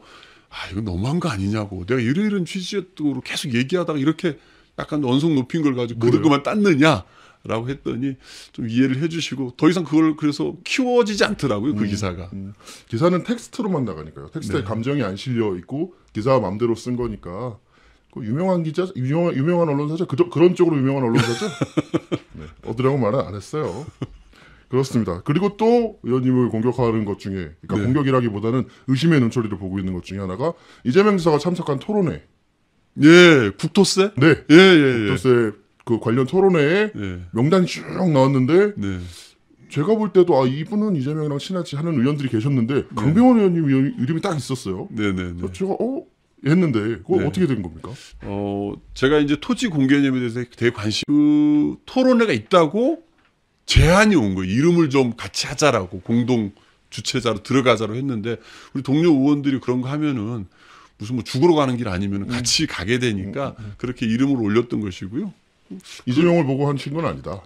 이거 너무한 거 아니냐고 내가 이런 취지로 계속 얘기하다가 이렇게 약간 언성 높인 걸 가지고 그것만 땄느냐라고 했더니 좀 이해를 해주시고 더 이상 그걸 그래서 키워지지 않더라고요 그 기사가. 기사는 텍스트로만 나가니까요. 텍스트에 네. 감정이 안 실려 있고 기사 마음대로 쓴 거니까 그 유명한 기자, 유명한 언론사죠. 그런 쪽으로 유명한 언론사죠. 네, 얻으려고 말은 안 했어요. 그렇습니다. 그리고 또 의원님을 공격하는 것 중에, 그러니까 네. 공격이라기보다는 의심의 눈초리를 보고 있는 것 중에 하나가 이재명 지사가 참석한 토론회. 예, 국토세? 네. 예. 국토세 그 관련 토론회에 예. 명단이 쭉 나왔는데 네. 제가 볼 때도 이분은 이재명이랑 친하지 하는 의원들이 계셨는데 강병원 의원님 이름이 딱 있었어요. 네네네. 그래서 제가 했는데 그거 네. 어떻게 된 겁니까? 제가 이제 토지 공개념에 대해서 되게 그 토론회가 있다고 제안이 온 거예요. 이름을 좀 같이 하자라고 공동 주최자로 들어가자로 했는데 우리 동료 의원들이 그런 거 하면은 무슨 뭐 죽으러 가는 길 아니면 같이 가게 되니까 그렇게 이름을 올렸던 것이고요. 이재명을 보고 하신 건 아니다.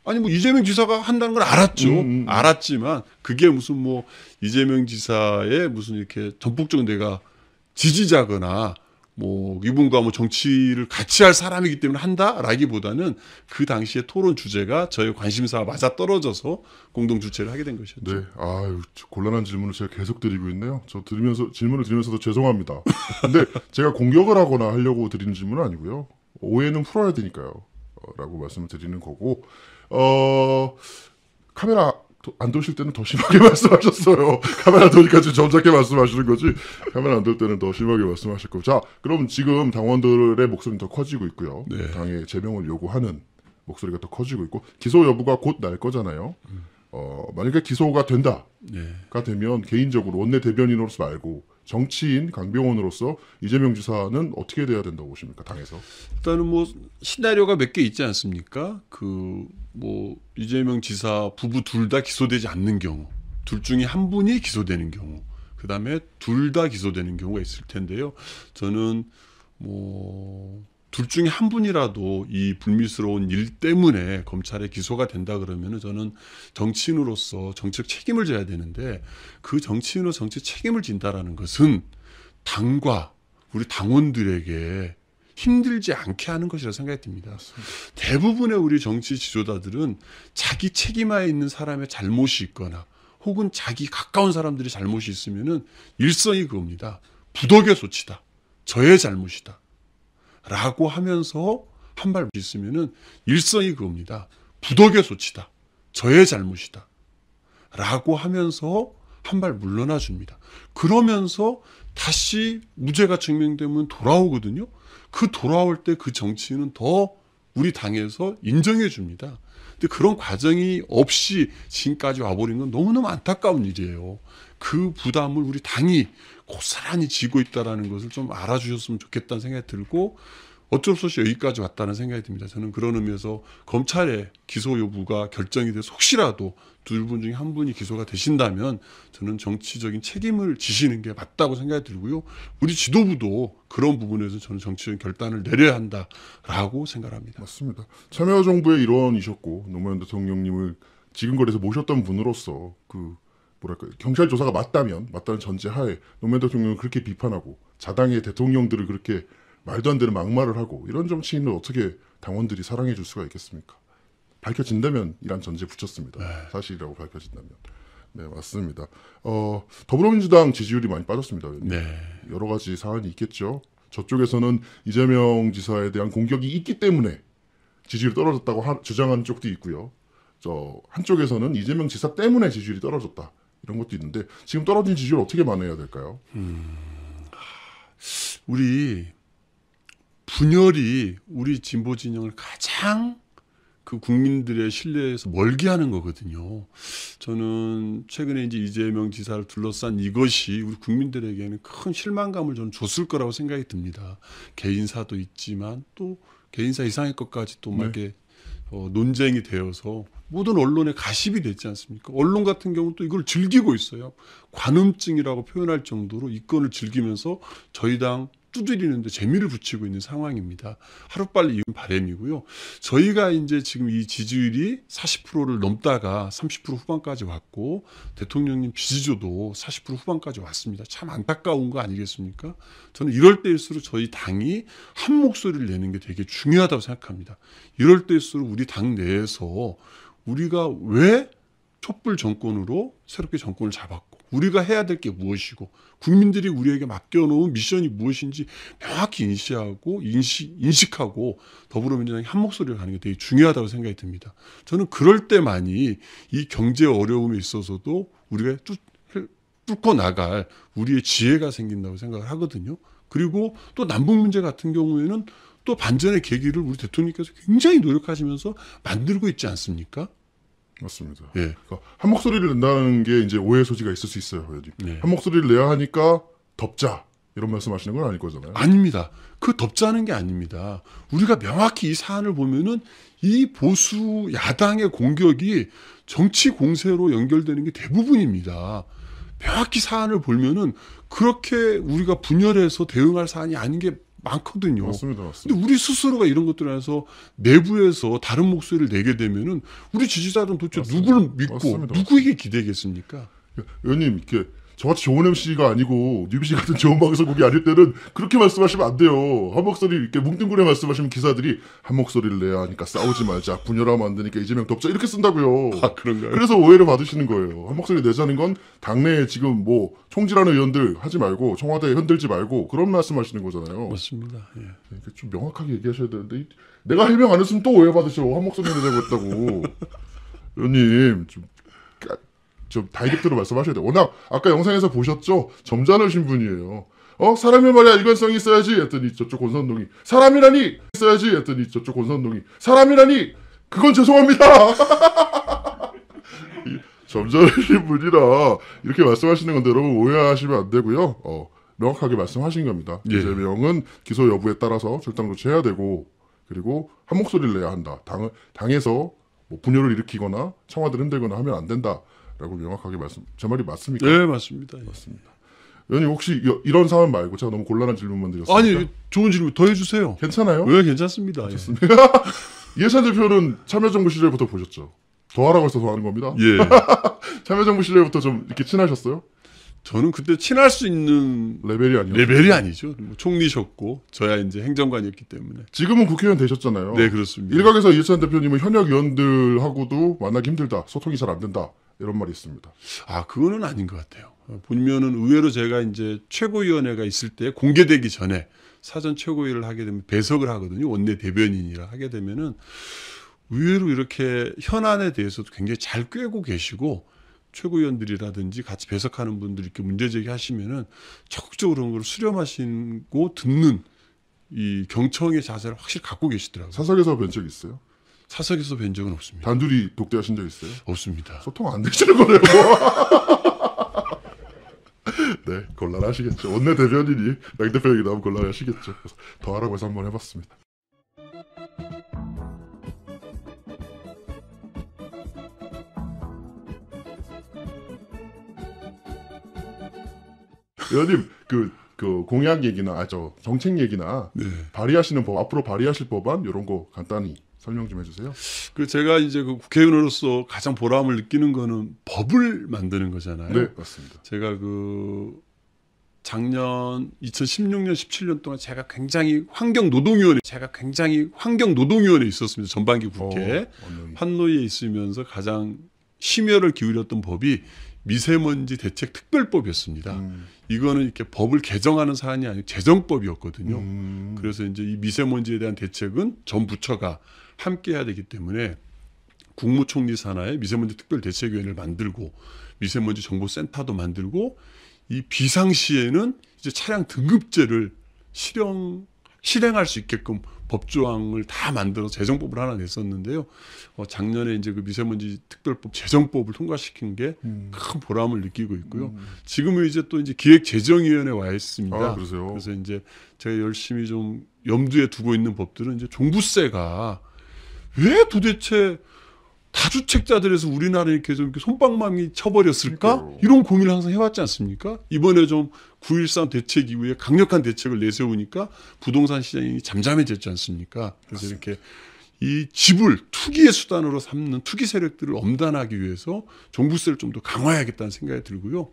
아니 뭐 이재명 지사가 한다는 걸 알았죠. 음. 알았지만 그게 무슨 뭐 이재명 지사의 무슨 이렇게 전폭적인 내가 지지자거나 뭐 이분과 뭐 정치를 같이 할 사람이기 때문에 한다라기보다는 그 당시에 토론 주제가 저의 관심사와 맞아 떨어져서 공동 주최를 하게 된 것이었죠. 네, 곤란한 질문을 제가 계속 드리고 있네요. 저 질문을 드리면서도 죄송합니다. 근데 제가 공격을 하거나 하려고 드리는 질문은 아니고요. 오해는 풀어야 되니까요. 라고 말씀을 드리는 거고, 카메라 안 도실 때는 더 심하게 말씀하셨어요. 카메라 도니까 좀 점잖게 말씀하시는 거지. 카메라 안 돌 때는 더 심하게 말씀하셨고. 자, 그럼 지금 당원들의 목소리는 더 커지고 있고요. 네. 당의 제명을 요구하는 목소리가 더 커지고 있고, 기소 여부가 곧 날 거잖아요. 만약에 기소가 된다가 네. 되면 개인적으로 원내 대변인으로서 말고 정치인 강병원으로서 이재명 지사는 어떻게 돼야 된다고 보십니까? 당에서. 일단은 뭐 시나리오가 몇 개 있지 않습니까? 뭐 이재명 지사 부부 둘 다 기소되지 않는 경우, 둘 중에 한 분이 기소되는 경우, 그 다음에 둘 다 기소되는 경우가 있을 텐데요. 저는 뭐 둘 중에 한 분이라도 이 불미스러운 일 때문에 검찰에 기소가 된다 그러면은 저는 정치인으로서 정치적 책임을 져야 되는데 그 정치인으로 정치 책임을 진다라는 것은 당과 우리 당원들에게 힘들지 않게 하는 것이라 생각이 듭니다. 대부분의 우리 정치 지도자들은 자기 책임하에 있는 사람의 잘못이 있거나 혹은 자기 가까운 사람들이 잘못이 있으면은 일성이 그겁니다. 부덕의 소치다. 저의 잘못이다. 라고 하면서 한 발 있으면은 일성이 그겁니다. 부덕의 소치다. 저의 잘못이다. 라고 하면서 한 발 물러나 줍니다. 그러면서 다시 무죄가 증명되면 돌아오거든요. 그 돌아올 때 그 정치인은 더 우리 당에서 인정해 줍니다. 근데 그런 과정이 없이 지금까지 와버린 건 너무너무 안타까운 일이에요. 그 부담을 우리 당이 고스란히 지고 있다는 것을 좀 알아주셨으면 좋겠다는 생각이 들고 어쩔 수 없이 여기까지 왔다는 생각이 듭니다. 저는 그런 의미에서 검찰의 기소 여부가 결정이 돼서 혹시라도 두 분 중에 한 분이 기소가 되신다면 저는 정치적인 책임을 지시는 게 맞다고 생각이 들고요. 우리 지도부도 그런 부분에서 저는 정치적인 결단을 내려야 한다라고 생각합니다. 맞습니다. 참여정부의 일원이셨고 노무현 대통령님을 지금거리에서 모셨던 분으로서 그 뭐랄까 경찰 조사가 맞다는 전제하에 노무현 대통령을 그렇게 비판하고 자당의 대통령들을 그렇게 말도 안 되는 막말을 하고 이런 정치인을 어떻게 당원들이 사랑해 줄 수가 있겠습니까? 밝혀진다면 이란 전제 붙였습니다. 사실이라고 밝혀진다면. 네, 맞습니다. 더불어민주당 지지율이 많이 빠졌습니다. 네. 여러 가지 사안이 있겠죠. 저쪽에서는 이재명 지사에 대한 공격이 있기 때문에 지지율이 떨어졌다고 주장하는 쪽도 있고요. 저 한쪽에서는 이재명 지사 때문에 지지율이 떨어졌다. 이런 것도 있는데 지금 떨어진 지지율 어떻게 만회해야 될까요? 우리 분열이 우리 진보 진영을 가장 그 국민들의 신뢰에서 멀게 하는 거거든요. 저는 최근에 이제 이재명 지사를 둘러싼 이것이 우리 국민들에게는 큰 실망감을 저는 줬을 거라고 생각이 듭니다. 개인사도 있지만 또 개인사 이상의 것까지 또 막 이렇게 논쟁이 되어서 모든 언론에 가십이 됐지 않습니까? 언론 같은 경우는 또 이걸 즐기고 있어요. 관음증이라고 표현할 정도로 이 건을 즐기면서 저희 당 두드리는데 재미를 붙이고 있는 상황입니다. 하루빨리 이건 바람이고요. 저희가 이제 지금 이 지지율이 40%를 넘다가 30% 후반까지 왔고 대통령님 지지조도 40% 후반까지 왔습니다. 참 안타까운 거 아니겠습니까? 저는 이럴 때일수록 저희 당이 한 목소리를 내는 게 되게 중요하다고 생각합니다. 이럴 때일수록 우리 당 내에서 우리가 왜 촛불 정권으로 새롭게 정권을 잡았고 우리가 해야 될 게 무엇이고 국민들이 우리에게 맡겨놓은 미션이 무엇인지 명확히 인식하고 더불어민주당이 한 목소리를 하는 게 되게 중요하다고 생각이 듭니다. 저는 그럴 때만이 이 경제 어려움에 있어서도 우리가 뚫고 나갈 우리의 지혜가 생긴다고 생각을 하거든요. 그리고 또 남북 문제 같은 경우에는 또 반전의 계기를 우리 대통령께서 굉장히 노력하시면서 만들고 있지 않습니까? 맞습니다. 예. 그러니까 한 목소리를 낸다는 게 이제 오해 소지가 있을 수 있어요. 네. 한 목소리를 내야 하니까 덮자 이런 말씀하시는 건 아닐 거잖아요. 아닙니다. 그 덮자는 게 아닙니다. 우리가 명확히 이 사안을 보면은 이 보수 야당의 공격이 정치 공세로 연결되는 게 대부분입니다. 명확히 사안을 보면은 그렇게 우리가 분열해서 대응할 사안이 아닌 게 많거든요. 맞습니다. 근데 우리 스스로가 이런 것들에 대해서 내부에서 다른 목소리를 내게 되면은 우리 지지자들은 도대체 누구를 믿고 맞습니다. 누구에게 기대겠습니까? 의원님 이렇게 저같이 좋은 MC가 아니고 뉴비씨 같은 좋은 방송국이 아닐 때는 그렇게 말씀하시면 안 돼요. 한 목소리 이렇게 뭉뚱그려 말씀하시면 기사들이 한 목소리를 내야 하니까 싸우지 말자, 분열하면 안 되니까 이재명 덮자 이렇게 쓴다고요. 아, 그런가요? 그래서 오해를 받으시는 거예요. 한 목소리 내자는 건 당내에 지금 뭐 총질하는 의원들 하지 말고 청와대에 흔들지 말고 그런 말씀하시는 거잖아요. 맞습니다. 예. 그러니까 좀 명확하게 얘기하셔야 되는데 내가 해명 안 했으면 또 오해 받으셔. 한 목소리 내자고 했다고. 의원님 좀 다이렉트로 말씀하셔야 돼요. 워낙 아까 영상에서 보셨죠? 점잖으신 분이에요. 사람이 말이야 일관성이 있어야지 했더니 저쪽 권선동이 사람이라니 있어야지 했더니 저쪽 권선동이 사람이라니 그건 죄송합니다. 점잖으신 분이라 이렇게 말씀하시는 건데 여러분 오해하시면 안 되고요. 명확하게 말씀하신 겁니다. 예. 이재명은 기소 여부에 따라서 절당 조치해야 되고 그리고 한 목소리를 내야 한다. 당에서 뭐 분열을 일으키거나 청와대를 흔들거나 하면 안 된다. 라고 명확하게 제 말이 맞습니까? 네, 맞습니다. 맞습니다. 의원님 혹시 이런 사안 말고 제가 너무 곤란한 질문만 드렸습니다. 아니, 좋은 질문 더 해주세요. 괜찮아요? 네, 괜찮습니다. 이해찬 대표는 참여정부 시절부터 보셨죠? 더하라고 해서 더하는 겁니다. 예. 참여정부 시절부터 좀 이렇게 친하셨어요? 저는 그때 친할 수 있는 레벨이 아니죠. 뭐 총리셨고 저야 이제 행정관이었기 때문에. 지금은 국회의원 되셨잖아요. 네, 그렇습니다. 일각에서 이해찬 대표님은 현역 의원들하고도 만나기 힘들다, 소통이 잘 안 된다 이런 말이 있습니다. 아, 그거는 아닌 것 같아요. 보면은 의외로 제가 이제 최고위원회가 있을 때 공개되기 전에 사전 최고위를 하게 되면 배석을 하거든요. 원내 대변인이라 하게 되면은 의외로 이렇게 현안에 대해서도 굉장히 잘 꿰고 계시고 최고위원들이라든지 같이 배석하는 분들이 이렇게 문제 제기하시면은 적극적으로 그런 걸 수렴하시고 듣는 이 경청의 자세를 확실히 갖고 계시더라고요. 사석에서 뵌 적 있어요? 사석에서 뵌 적은 없습니다. 단둘이 독대하신 적 있어요? 없습니다. 소통 안 되시는 거네요. 네, 곤란하시겠죠. 원내 대변인이 양 대표 얘기 나오면 곤란하시겠죠. 그래서 더 하라고 해서 한번 해봤습니다. 의원님 그 공약 얘기나 정책 얘기나 네. 발의하시는 법 앞으로 발의하실 법안 이런 거 간단히 설명 좀 해주세요. 그 제가 이제 그 국회의원으로서 가장 보람을 느끼는 거는 법을 만드는 거잖아요. 네, 맞습니다. 제가 작년 2016년 17년 동안 제가 굉장히 환경노동위원회에 있었습니다. 전반기 국회 환노위에 있으면서 가장 심혈을 기울였던 법이 미세먼지 대책 특별법이었습니다. 이거는 이렇게 법을 개정하는 사안이 아니고 재정법이었거든요. 그래서 이제 이 미세먼지에 대한 대책은 전 부처가 함께 해야 되기 때문에 국무총리 산하에 미세먼지 특별대책위원회를 만들고 미세먼지 정보센터도 만들고 이 비상시에는 이제 차량 등급제를 실행할 수 있게끔 법조항을 다 만들어서 재정법을 하나 냈었는데요. 작년에 이제 그 미세먼지 특별법 재정법을 통과시킨 게 큰 보람을 느끼고 있고요. 지금은 이제 또 이제 기획재정위원회에 와 있습니다. 아, 그러세요? 그래서 이제 제가 열심히 좀 염두에 두고 있는 법들은 이제 종부세가 왜 도대체 다주택자들에서 우리나라에 이렇게 좀 손방망이 쳐버렸을까? 그러니까요. 이런 고민을 항상 해왔지 않습니까? 이번에 좀 9.13 대책 이후에 강력한 대책을 내세우니까 부동산 시장이 잠잠해졌지 않습니까? 그래서 이렇게 이 집을 투기의 수단으로 삼는 투기 세력들을 엄단하기 위해서 종부세를 좀 더 강화해야겠다는 생각이 들고요.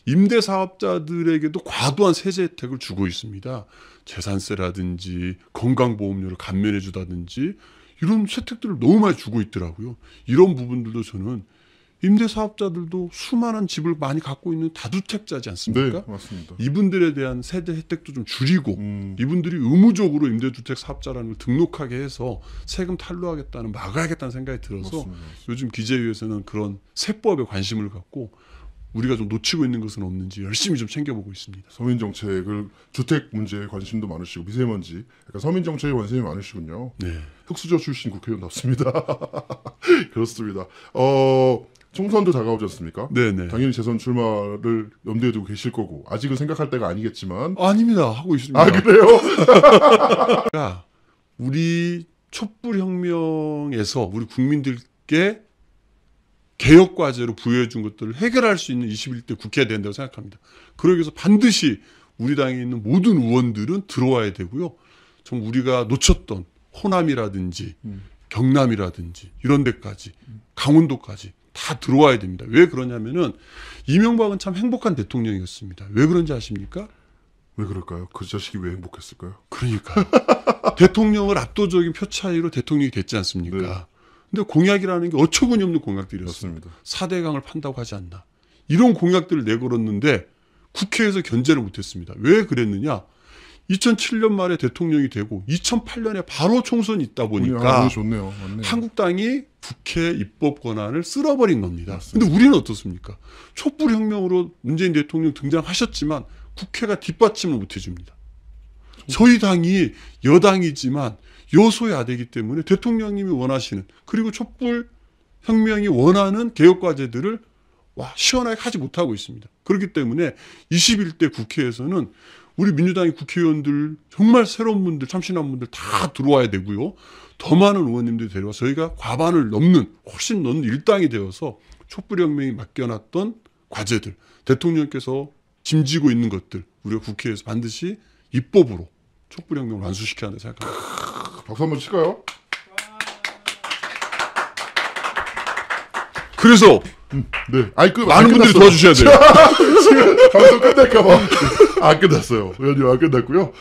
임대사업자들에게도 과도한 세제 혜택을 주고 있습니다. 재산세라든지 건강보험료를 감면해 주다든지 이런 혜택들을 너무 많이 주고 있더라고요. 이런 부분들도 저는 임대사업자들도 수많은 집을 많이 갖고 있는 다주택자지 않습니까? 네, 맞습니다. 이분들에 대한 세대 혜택도 좀 줄이고 이분들이 의무적으로 임대주택 사업자라는 걸 등록하게 해서 세금 탈루하겠다는 막아야겠다는 생각이 들어서 맞습니다. 요즘 기재위에서는 그런 세법에 관심을 갖고 우리가 좀 놓치고 있는 것은 없는지 열심히 좀 챙겨보고 있습니다. 서민정책을 주택 문제에 관심도 많으시고 미세먼지, 그러니까 서민정책에 관심이 많으시군요. 네. 흑수저 출신 국회의원답습니다. 그렇습니다. 총선도 다가오지 않습니까? 네네. 당연히 재선 출마를 염두에 두고 계실 거고 아직은 생각할 때가 아니겠지만 아닙니다. 하고 있습니다. 아 그래요? 그러니까 우리 촛불혁명에서 우리 국민들께 개혁 과제로 부여해 준 것들을 해결할 수 있는 21대 국회가 된다고 생각합니다. 그러기 위해서 반드시 우리 당에 있는 모든 의원들은 들어와야 되고요. 좀 우리가 놓쳤던 호남이라든지 경남이라든지 이런 데까지 강원도까지 다 들어와야 됩니다. 왜 그러냐면은 이명박은 참 행복한 대통령이었습니다. 왜 그런지 아십니까? 왜 그럴까요? 그 자식이 왜 행복했을까요? 그러니까 대통령을 압도적인 표 차이로 대통령이 됐지 않습니까? 네. 근데 공약이라는 게 어처구니 없는 공약들이었습니다. 맞습니다. 4대강을 판다고 하지 않나. 이런 공약들을 내걸었는데 국회에서 견제를 못했습니다. 왜 그랬느냐? 2007년 말에 대통령이 되고 2008년에 바로 총선이 있다 보니까 좋네요. 맞네요. 한국당이 국회 입법 권한을 쓸어버린 겁니다. 맞습니다. 근데 우리는 어떻습니까? 촛불혁명으로 문재인 대통령 등장하셨지만 국회가 뒷받침을 못해줍니다. 저희 당이 여당이지만 여소야대이기 때문에 대통령님이 원하시는 그리고 촛불혁명이 원하는 개혁과제들을 시원하게 하지 못하고 있습니다. 그렇기 때문에 21대 국회에서는 우리 민주당의 국회의원들 정말 새로운 분들 참신한 분들 다 들어와야 되고요. 더 많은 의원님들이 데려와 저희가 과반을 넘는 훨씬 넘는 일당이 되어서 촛불혁명이 맡겨놨던 과제들 대통령께서 짐지고 있는 것들 우리가 국회에서 반드시 입법으로 촛불혁명을 완수시켜야 한다고 생각합니다. 박수 한번 칠까요? 그래서 네. 아니 많은 분들이 도와주셔야 돼요. 지금 방송 끝날까봐 안 끝났어요. 의원님 안 끝났고요.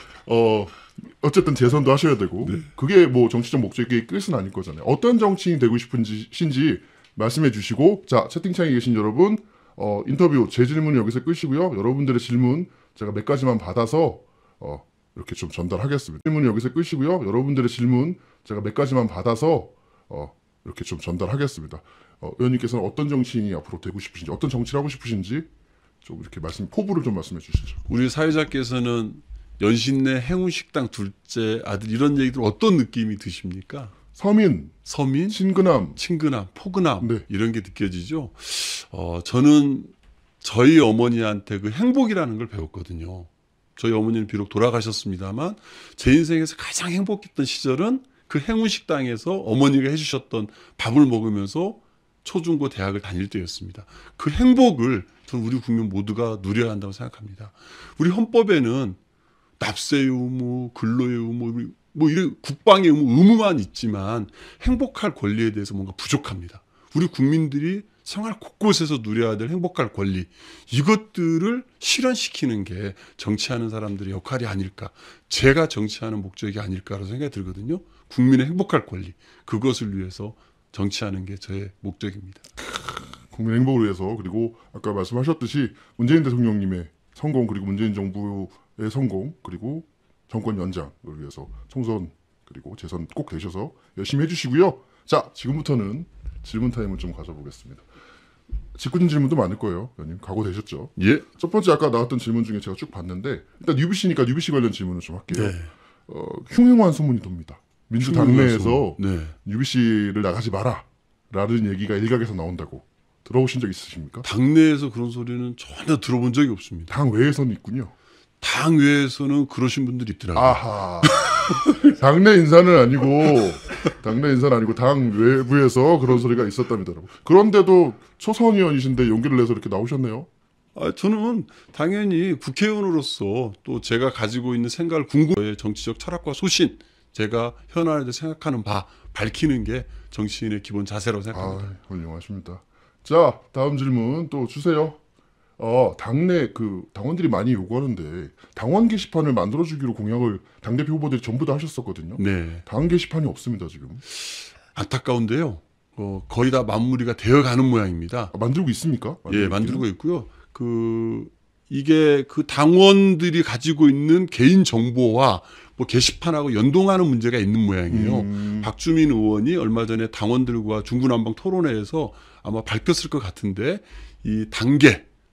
어쨌든 재선도 하셔야 되고 그게 뭐 정치적 목적의 끝은 아닐 거잖아요. 어떤 정치인이 되고 싶은지 말씀해 주시고 자 채팅창에 계신 여러분 인터뷰 제 질문은 여기서 끝이고요. 여러분들의 질문 제가 몇 가지만 받아서 이렇게 좀 전달하겠습니다. 질문은 여기서 끝이고요. 여러분들의 질문 제가 몇 가지만 받아서 이렇게 좀 전달하겠습니다. 의원님께서는 어떤 정치인이 앞으로 되고 싶으신지 어떤 정치를 하고 싶으신지 좀 이렇게 포부를 좀 말씀해 주시죠. 우리 사회자께서는 연신내 행운식당 둘째 아들 이런 얘기들 어떤 느낌이 드십니까? 서민, 친근함, 포근함 네. 이런 게 느껴지죠. 저는 저희 어머니한테 그 행복이라는 걸 배웠거든요. 저희 어머니는 비록 돌아가셨습니다만 제 인생에서 가장 행복했던 시절은 그 행운식당에서 어머니가 해주셨던 밥을 먹으면서 초중고 대학을 다닐 때였습니다. 그 행복을 저는 우리 국민 모두가 누려야 한다고 생각합니다. 우리 헌법에는 납세의 의무, 근로의 의무, 뭐 이런 국방의 의무만 있지만 행복할 권리에 대해서 뭔가 부족합니다. 우리 국민들이 생활 곳곳에서 누려야 될 행복할 권리, 이것들을 실현시키는 게 정치하는 사람들의 역할이 아닐까, 제가 정치하는 목적이 아닐까라는 생각이 들거든요. 국민의 행복할 권리, 그것을 위해서 정치하는 게 저의 목적입니다. 국민 행복을 위해서, 그리고 아까 말씀하셨듯이 문재인 대통령님의 성공, 그리고 문재인 정부의 성공, 그리고 정권 연장을 위해서 총선 그리고 재선 꼭 되셔서 열심히 해주시고요. 자, 지금부터는 질문 타임을 좀 가져보겠습니다. 직구진 질문도 많을 거예요. 의원님 각오되셨죠? 예. 첫 번째 아까 나왔던 질문 중에 제가 쭉 봤는데 일단 UBC니까 UBC 관련 질문을 좀 할게요. 네. 흉흉한 소문이 돕니다. 민주당내에서 네. UBC를 나가지 마라 라는 얘기가 일각에서 나온다고 들어보신 적 있으십니까? 당내에서 그런 소리는 전혀 들어본 적이 없습니다. 당 외에서는 있군요. 당 외에서는 그러신 분들이 있더라고요. 아하. 당내 인사는 아니고 당 외부에서 그런 소리가 있었답니다. 그런데도 초선 의원이신데 용기를 내서 이렇게 나오셨네요. 저는 당연히 국회의원으로서 또 제가 가지고 있는 생각을 궁금해 정치적 철학과 소신, 제가 현안에 생각하는 바 밝히는 게 정치인의 기본 자세라고 생각합니다. 훌륭하십니다. 자, 다음 질문 또 주세요. 당내 그 당원들이 많이 요구하는데 당원 게시판을 만들어주기로 공약을 당대표 후보들이 전부 다 하셨었거든요. 네. 당 게시판이 없습니다 지금. 안타까운데요. 거의 다 마무리가 되어가는 모양입니다. 만들고 있습니까? 예, 만들고 있고요. 이게 그 당원들이 가지고 있는 개인 정보와 뭐 게시판하고 연동하는 문제가 있는 모양이에요. 박주민 의원이 얼마 전에 당원들과 중구난방 토론회에서 아마 밝혔을 것 같은데 이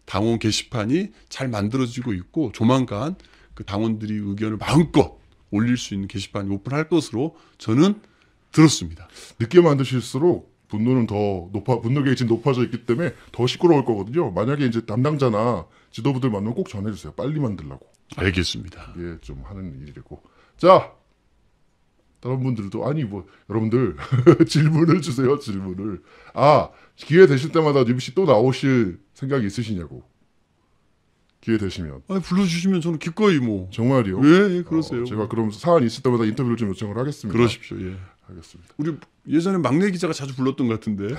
당원 게시판이 잘 만들어지고 있고 조만간 그 당원들이 의견을 마음껏 올릴 수 있는 게시판이 오픈할 것으로 저는 들었습니다. 늦게 만드실수록 분노는 분노 게이지 높아져 있기 때문에 더 시끄러울 거거든요. 만약에 이제 담당자나 지도부들 만나면 꼭 전해주세요. 빨리 만들라고. 알겠습니다. 이게 좀 하는 일이고. 자, 다른 분들도 여러분들 질문을 주세요. 질문을. 기회 되실 때마다 UBC 또 나오실 생각이 있으시냐고. 기회 되시면. 불러주시면 저는 기꺼이 뭐. 정말요? 예, 그러세요. 제가 그럼 사안이 있을 때마다 인터뷰를 좀 요청을 하겠습니다. 그러십시오. 예. 알겠습니다. 우리 예전에 막내 기자가 자주 불렀던 것 같은데.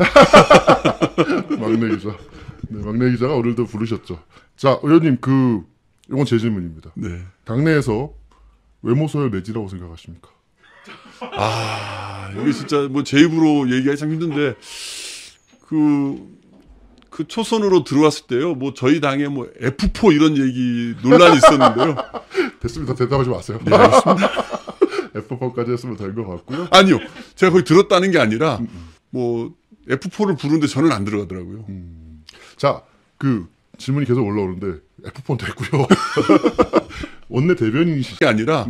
막내 기자. 네, 막내 기자가 오늘도 부르셨죠. 자, 의원님 이건 제 질문입니다. 네. 당내에서 외모 소열 매지라고 생각하십니까? 이게 진짜 뭐 제 입으로 얘기하기 참 힘든데 그 초선으로 들어왔을 때요. 뭐 저희 당에 뭐 F4 이런 얘기 논란이 있었는데요. 됐습니다. 대답하지 마세요. 네, 알겠습니다. F4까지 했으면 될 것 같고요. 아니요. 제가 거기 들었다는 게 아니라 뭐 F4를 부르는데 저는 안 들어가더라고요. 자, 질문이 계속 올라오는데 F4는 됐고요. 원내 대변인이시죠? 게 아니라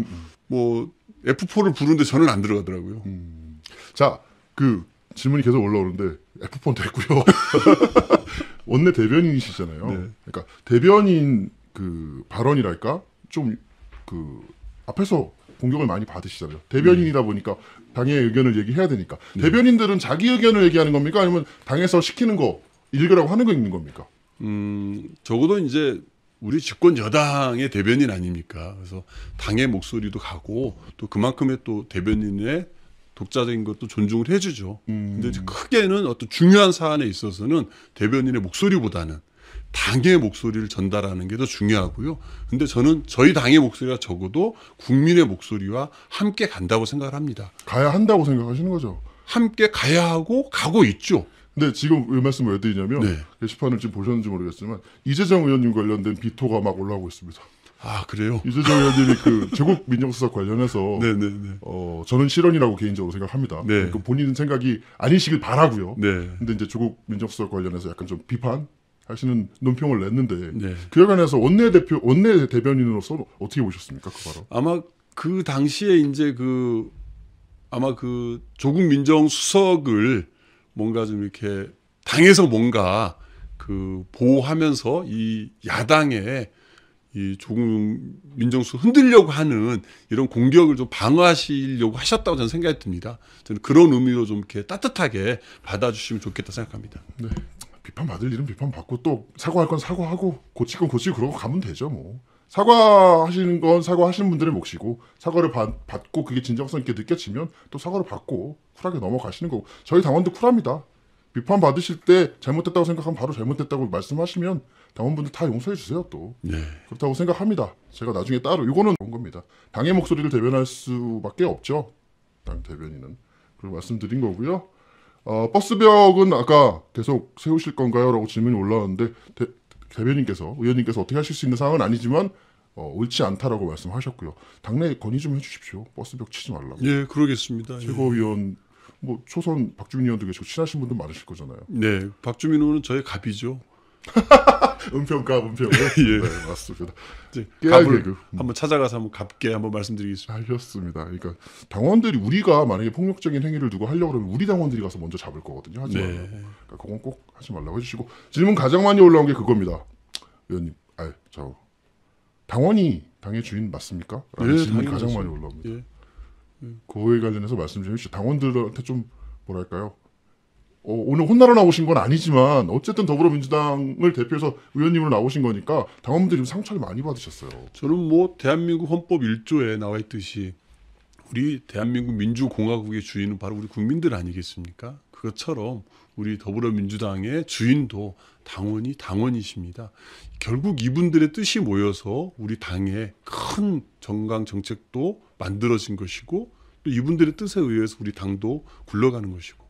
뭐 F4를 부르는데 저는 안 들어가더라고요. 자, 질문이 계속 올라오는데 F4는 됐고요. 원내 대변인이시잖아요. 네. 그러니까 대변인 발언이랄까 좀 앞에서 공격을 많이 받으시잖아요. 대변인이다 보니까 당의 의견을 얘기해야 되니까. 대변인들은 자기 의견을 얘기하는 겁니까? 아니면 당에서 시키는 거 읽으라고 하는 거 읽는 겁니까? 적어도 이제 우리 집권 여당의 대변인 아닙니까? 그래서 당의 목소리도 가고 또 그만큼의 또 대변인의 독자적인 것도 존중을 해주죠. 근데 이제 크게는 어떤 중요한 사안에 있어서는 대변인의 목소리보다는 당의 목소리를 전달하는 게 더 중요하고요. 근데 저는 저희 당의 목소리가 적어도 국민의 목소리와 함께 간다고 생각을 합니다. 가야 한다고 생각하시는 거죠? 함께 가야 하고 가고 있죠. 근데 지금 왜 말씀을 왜 드리냐면 네. 게시판을 지금 보셨는지 모르겠지만 이재정 의원님 관련된 비토가 막 올라오고 있습니다. 그래요? 이재정 의원님이 제국 민정수석 관련해서 네네네. 저는 실언이라고 개인적으로 생각합니다. 네. 그러니까 본인 생각이 아니시길 바라고요. 네. 근데 이제 조국 민정수석 관련해서 약간 좀 비판하시는 논평을 냈는데 네. 그에 관해서 원내 대변인으로서 어떻게 보셨습니까? 그 발언? 아마 그 당시에 이제 아마 조국 민정수석을 뭔가 좀 이렇게 당에서 뭔가 그 보호하면서 이 야당의 이 조금 민정수 흔들려고 하는 이런 공격을 좀 방어하시려고 하셨다고 저는 생각이 듭니다. 저는 그런 의미로 좀 이렇게 따뜻하게 받아주시면 좋겠다 생각합니다. 네. 비판 받을 일은 비판 받고 또 사과할 건 사과하고 고칠 건 고치고 그러고 가면 되죠 뭐. 사과하시는 건 사과하시는 분들의 몫이고 사과를 받고 그게 진정성 있게 느껴지면 또 사과를 받고 쿨하게 넘어가시는 거고 저희 당원도 쿨합니다. 비판 받으실 때 잘못됐다고 생각하면 바로 잘못됐다고 말씀하시면 당원분들 다 용서해 주세요 또. 네. 그렇다고 생각합니다. 제가 나중에 따로 이거는 그런 겁니다. 당의 목소리를 대변할 수밖에 없죠. 당 대변인은. 그리고 말씀드린 거고요. 버스벽은 아까 계속 세우실 건가요? 라고 질문이 올라왔는데 대변인께서 의원님께서 어떻게 하실 수 있는 상황은 아니지만 옳지 않다라고 말씀하셨고요. 당내 건의 좀 해주십시오. 버스벽 치지 말라고. 예, 그러겠습니다. 최고위원 뭐 초선 박주민 의원도 계시고 친하신 분들 많으실 거잖아요. 네, 박주민 의원은 저의 갑이죠. 은평갑. 예. 네, 맞습니다. 이제 깨알 갑을 개그. 한번 찾아가서 한번 갑게 한번 말씀드리겠습니다. 알겠습니다. 그러니까 당원들이 우리가 만약에 폭력적인 행위를 누구 하려고 그러면 우리 당원들이 가서 먼저 잡을 거거든요. 하지 네. 말라고. 그러니까 그건 꼭 하지 말라고 해주시고 질문 가장 많이 올라온 게 그겁니다. 의원님, 당원이 당의 주인 맞습니까? 라는 네, 질문이 당연하죠. 가장 많이 올라옵니다. 예. 그거에 관련해서 말씀 좀 해주시죠. 당원들한테 좀 뭐랄까요? 오늘 혼나러 나오신 건 아니지만 어쨌든 더불어민주당을 대표해서 의원님으로 나오신 거니까 당원분들이 좀 상처를 많이 받으셨어요. 저는 뭐 대한민국 헌법 1조에 나와 있듯이 우리 대한민국 민주공화국의 주인은 바로 우리 국민들 아니겠습니까? 그것처럼 우리 더불어민주당의 주인도 당원이십니다. 결국 이분들의 뜻이 모여서 우리 당의 큰 정강 정책도 만들어진 것이고 또 이분들의 뜻에 의해서 우리 당도 굴러가는 것이고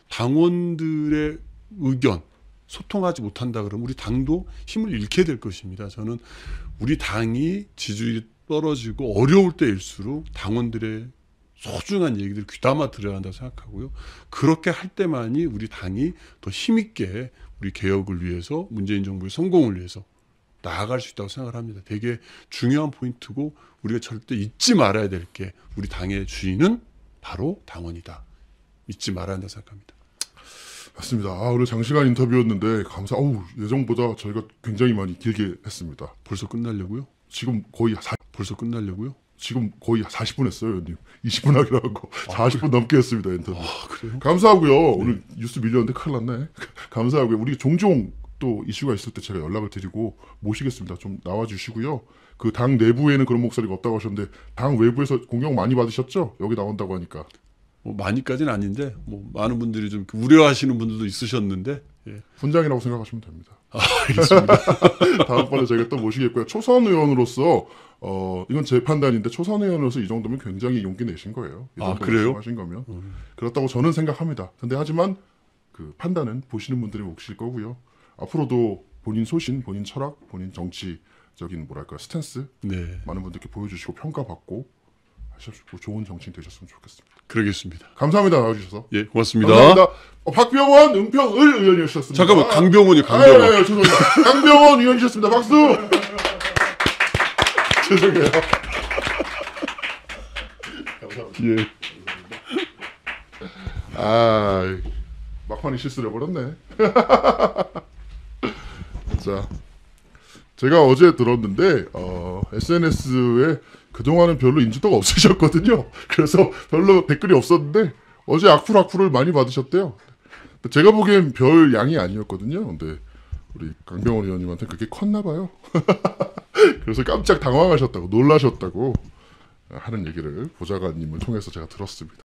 당원들의 의견 소통하지 못한다 그러면 우리 당도 힘을 잃게 될 것입니다. 저는 우리 당이 지지율이 떨어지고 어려울 때일수록 당원들의 소중한 얘기들 귀담아 들어야 한다고 생각하고요. 그렇게 할 때만이 우리 당이 더 힘있게 우리 개혁을 위해서 문재인 정부의 성공을 위해서 나아갈 수 있다고 생각을 합니다. 되게 중요한 포인트고 우리가 절대 잊지 말아야 될 게 우리 당의 주인은 바로 당원이다. 잊지 말아야 한다고 생각합니다. 맞습니다. 오늘 장시간 인터뷰였는데 예정보다 저희가 굉장히 많이 길게 했습니다. 벌써 끝나려고요? 지금 거의 벌써 끝나려고요? 지금 거의 40분 했어요, 의원님. 20분 하기로 하고 40분 넘게 했습니다, 인터뷰. 그래요? 감사하고요. 오늘 뉴스 밀렸는데 큰일 났네. 감사하고요. 우리 종종 또 이슈가 있을 때 제가 연락을 드리고 모시겠습니다. 좀 나와주시고요. 그 당 내부에는 그런 목소리가 없다고 하셨는데 당 외부에서 공격 많이 받으셨죠? 여기 나온다고 하니까. 뭐 많이까지는 아닌데 뭐 많은 분들이 좀 우려하시는 분들도 있으셨는데 예. 훈장이라고 생각하시면 됩니다. 알겠습니다. 다음번에 저희가 또 모시겠고요. 초선 의원으로서 이건 제 판단인데 초선 의원으로서 이 정도면 굉장히 용기 내신 거예요. 이 정도 그래요? 말씀하신 거면 그렇다고 저는 생각합니다. 근데 하지만 그 판단은 보시는 분들의 몫일 거고요. 앞으로도 본인 소신, 본인 철학, 본인 정치적인 스탠스 네, 많은 분들께 보여주시고 평가받고 하시고 좋은 정치인 되셨으면 좋겠습니다. 그러겠습니다. 감사합니다. 나와주셔서. 예, 고맙습니다. 감사합니다. 박병원, 은평을 의원이셨습니다. 잠깐만, 강병원이요, 강병원. 죄송합니다. 강병원 의원이셨습니다. 박수. 죄송해요. 감사합니다. 예. 막판에 실수를 해버렸네. 자, 제가 어제 들었는데 SNS에 그동안은 별로 인지도가 없으셨거든요. 그래서 별로 댓글이 없었는데 어제 악플을 많이 받으셨대요. 제가 보기엔 별 양이 아니었거든요. 근데 우리 강병원 의원님한테 그게 컸나 봐요. 그래서 깜짝 당황하셨다고 놀라셨다고 하는 얘기를 보좌관님을 통해서 제가 들었습니다.